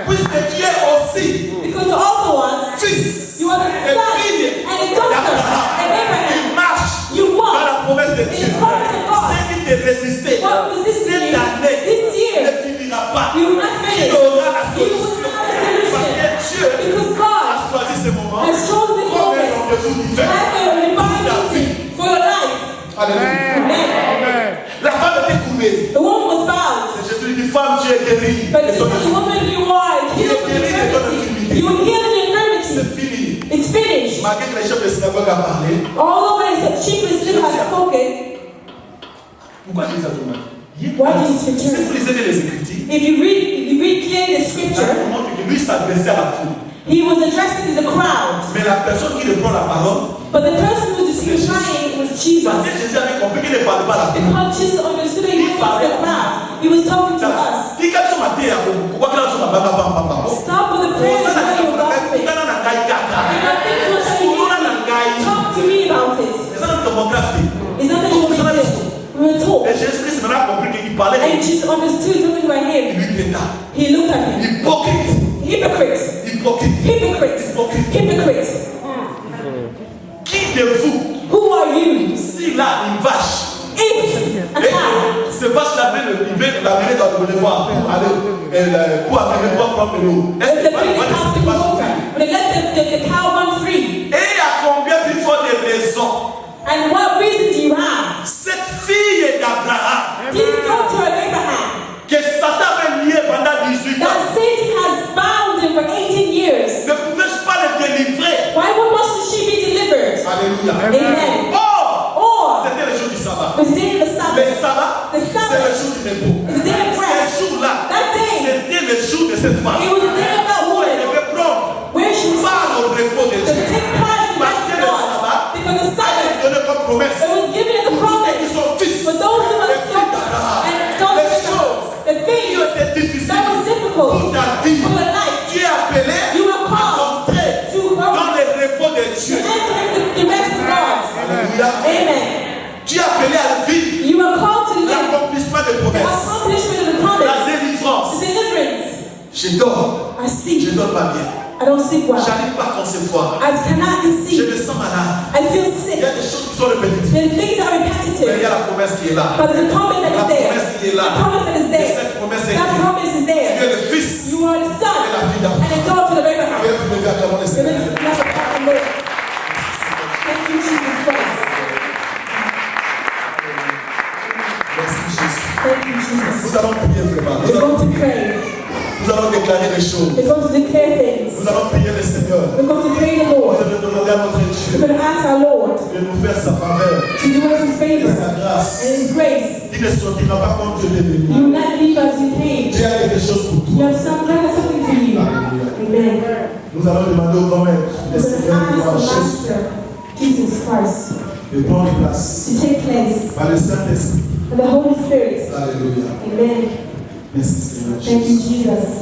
Puisque tu es aussi Because you also want, fils you are the et son fille and a daughter and d'Abraham. Abraham. Tu marches You dans walk la promesse de in Dieu. the promise of God. Ce qui te résistait What was this cette year? année This year, ne finira pas. you will not Tu finish. auras la You will solution. not have a Parce solution. que Dieu Because a God choisi ce moment has chosen this comme un moment rendez-vous to divin. have a divine meeting for your life. Alléluia. Amen. La femme était courbée. The woman was bowed. Et Jésus lui dit, femme, tu es guérie. But Et this ton is the woman you are, healed in infirmity. You were healed in infirmity. c'est fini. It's finished. Malgré que les chefs de synagogue ont parlé, Although when the chief Muslim has spoken, pourquoi Jésus a demandé? why did Si he return? vous lisez bien les Écritures, If you read clearly the ça scripture, montre que lui s'adressait à la foule. he was addressing the crowd. Mais la personne qui reprend la parole, But the person who was replying was Jesus. parce que Jésus avait compris qu'il ne parlait pas à la foule. Because Jesus understood that he was talking to the crowd. He was talking to us. Qui quand tu m'as dit, pourquoi tu as dit, Stop with the prayers and what you're gossiping. If I think you're saying, talk to me about it. It's not that you want to do. We were told. Et Jésus-Christ maintenant a compris qu'il parlait. And Jesus understood something about Il him. lui traita. He looked at him. Hypocrite. Hypocrite. Hypocrite. Hypocrite. Hypocrite. Qui de vous, Who are you? s'il a une vache, If a et cow, ce vache l'amener dans le boulevard pour amener pour prendre l'eau. Est-ce if que they bring the pas cow to the water, when they let the cow run free, Et à combien il faut de raisons? and what reason do you have? Cette fille d'Abraham, This daughter of Abraham, que Satan avait lié pendant 18 ans, that Satan has bound him for 18 years. ne pouvais-je pas le délivrer? Why mustn't she be delivered? Alléluia. Amen. Or, Or, c'était le jour du sabbat. the day of the Le Sabbath, sabbat, The c'est Sabbath. le jour du repos. the day of rest, Ce jour-là, that day, c'était le jour de cette femme. it was the day of that Où elle woman, devait prendre where she was part au repos de to Dieu. take part in the Parce rest que of le God. sabbat, Because the elle Sabbath, est donné comme promesse. it was given as a Qui promise sont fils for those of us et filles d'Abraham. and Les daughters of choses the qui things ont été difficiles that was difficult pour ta vie, for your life. tu es appelé You were à called entrer to go dans le repos de to Dieu. enter into the rest of God. Alléluia. Amen. Tu es appelé à vivre You were called to live l'accomplissement des the promesses, accomplishment of the la promise, délivrance. the deliverance. Je dors, I sleep. je dors pas bien. I I don't sleep well. J'arrive pas à concevoir. I cannot Je conceive. me sens malade. I feel Il sick. y a des choses qui sont répétitives. The things are Mais il y repetitive. a la promesse qui est là. But the promise that La is there. promesse qui est là. The promise that is Et there. cette promesse est That là. promise is Tu es there. le fils. You are the son Et la fille d'Abraham. and the daughter of Tu Abraham. es le gars qui a mon The Seigneur. blessed of the Lord. Thank you, Jesus Christ. Merci Jésus. Thank you, Jesus. Nous allons prier vraiment. We're going to pray. Nous allons déclarer les choses. We're going to declare things. Nous allons prier le Seigneur. We're going to pray the Nous Lord. allons demander à notre We're Dieu going to ask our Lord de nous faire sa faveur to do us His et favor sa grâce. and His grace. Il ne sortira pas comme Dieu l'est venu. You will not leave us in pain. Dieu a quelque chose pour You toi. have something for you. Amen. Nous allons demander au grand maître, le We're going to Seigneur, de ask voir the Jésus, Master, Jesus Christ, de prendre place to take place par le Saint-Esprit. and the Holy Spirit. Alléluia. Amen. Merci Seigneur Thank you, Jésus. Jesus.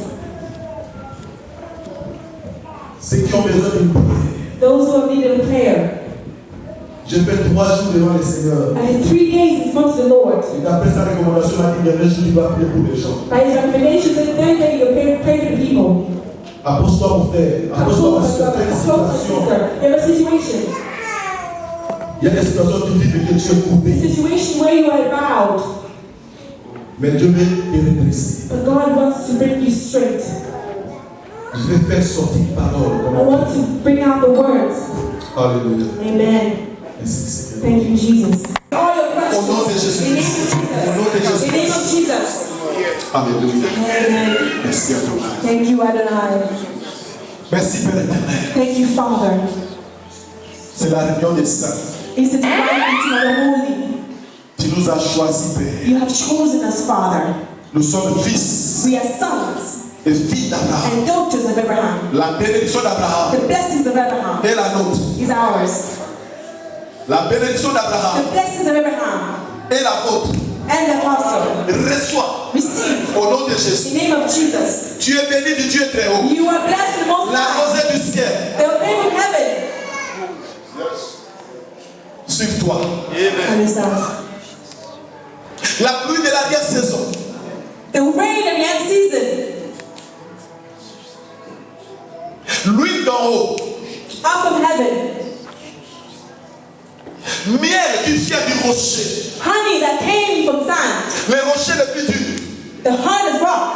Ceux qui ont besoin d'une prière. Those who have needed a prayer, Je fais 3 jours devant le Seigneur. I had 3 days in front of the Lord. Et d'après sa recommandation, il m'a dit, dernier jour, il va prier pour les gens. By His recommendations, the third day you pray for the people. Approche-toi mon frère. Approche-toi ma soeur. Quelle situation. You have a situation. Il y a des situations qui vivent et que tu es A coupé. situation where you are bowed, Mais Dieu veut te redresser. but God wants to bring you straight. Je vais faire sortir parole. I want to bring out the words. Alléluia. Amen. Merci Seigneur. Thank you, Jesus. All your Au nom de questions. In the name Jésus. of Au nom de Jesus. In the name Jésus. of Jesus. Alléluia. Amen. Merci Adonai. Thank you, Adonai. Merci Père éternel. Thank you, Father. C'est la réunion des saints. It's the divine meeting of the holy. Tu nous as choisis, Père. You have chosen us, Father. Nous sommes fils We are sons et filles d'Abraham. and daughters of Abraham. La bénédiction d'Abraham The blessings of Abraham est la nôtre. is ours. La bénédiction d'Abraham The blessings of Abraham est la vôtre. and the apostle. Reçois Receive au nom de Jésus. in the name of Jesus. Tu es béni du Dieu très haut. You are blessed in the most La high. rosée du ciel. The rain from heaven. Suive-toi. And yourself. La pluie de l'arrière-saison. The rain of the end season. L'huile d'en haut. Up from heaven. Miel qui vient du rocher. Honey that came from sand. Les rochers les plus durs. The hardest rock.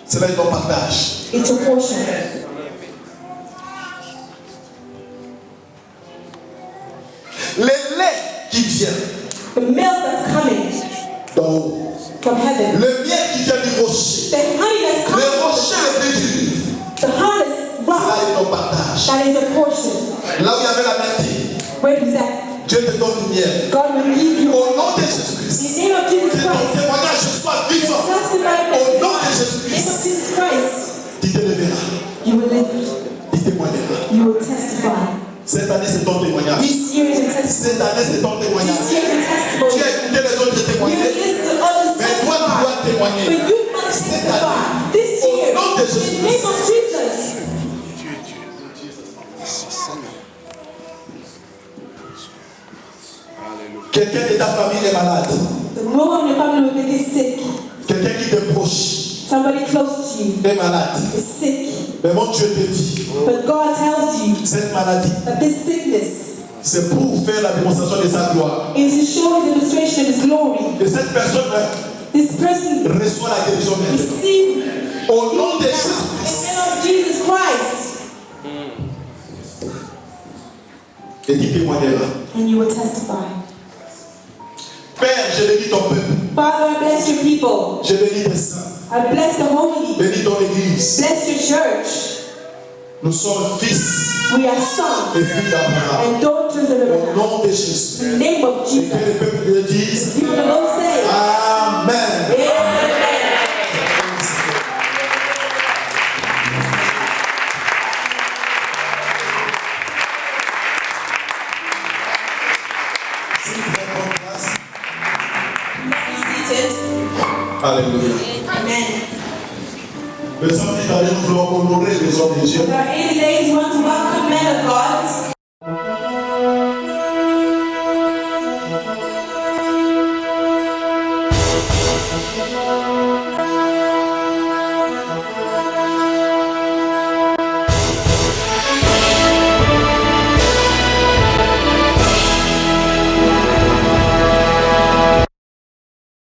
C'est là ton partage. It's your portion. Les laits qui viennent The milk that's coming d'en haut. from heaven. Le miel qui vient du rocher. The honey that's coming Les from the rochers sand. les plus durs. The hardest C'est là rock. ton partage. That is your portion. Là où il y avait la maladie, Where is that? Dieu te donne du miel. God will give you. Au nom de In Jésus-Christ. the name of Que Jesus ton Christ. témoignage soit vivant. Testify Au nom de in the name Jésus-Christ. of Jesus Christ. Tu te lèveras. You will live. Tu témoigneras. You will testify. Cette année, c'est ton témoignage. This year is a testimony. Cette année, c'est ton témoignage. This year is a Tu testimony. as écouté les autres You témoigner. listen to others Mais toi, tu dois testify. témoigner. But you must testify. This Au year, nom de in the name of Jesus. Quelqu'un de ta famille est malade. The woman in your family will make you sick. Quelqu'un qui te proche Somebody close to you est malade. is sick. Mais mon Dieu te dit, But God tells you cette maladie, that this sickness c'est pour faire la démonstration de sa gloire. is to show the demonstration of His glory. Et cette personne This person reçoit la guérison maintenant. receive Au nom de in Jésus. the name of Jesus Christ. Et tu témoigneras. And you will testify. Père, je bénis ton peuple. Father, I bless your people. Je bénis tes saints. I bless the holy. Bénis ton église. Bless your church. Nous sommes fils We are sons et filles d'Abraham. and daughters of Au Abraham. nom de Jésus. In the name of Et que Jesus. le peuple de Dieu dise People of the Lord say, Amen. Amen. Si vous êtes en place, Be seated. alléluia. Amen. Le samedi dernier, nous voulons honorer les hommes de Dieu. There are 8 days, we want to welcome men of God.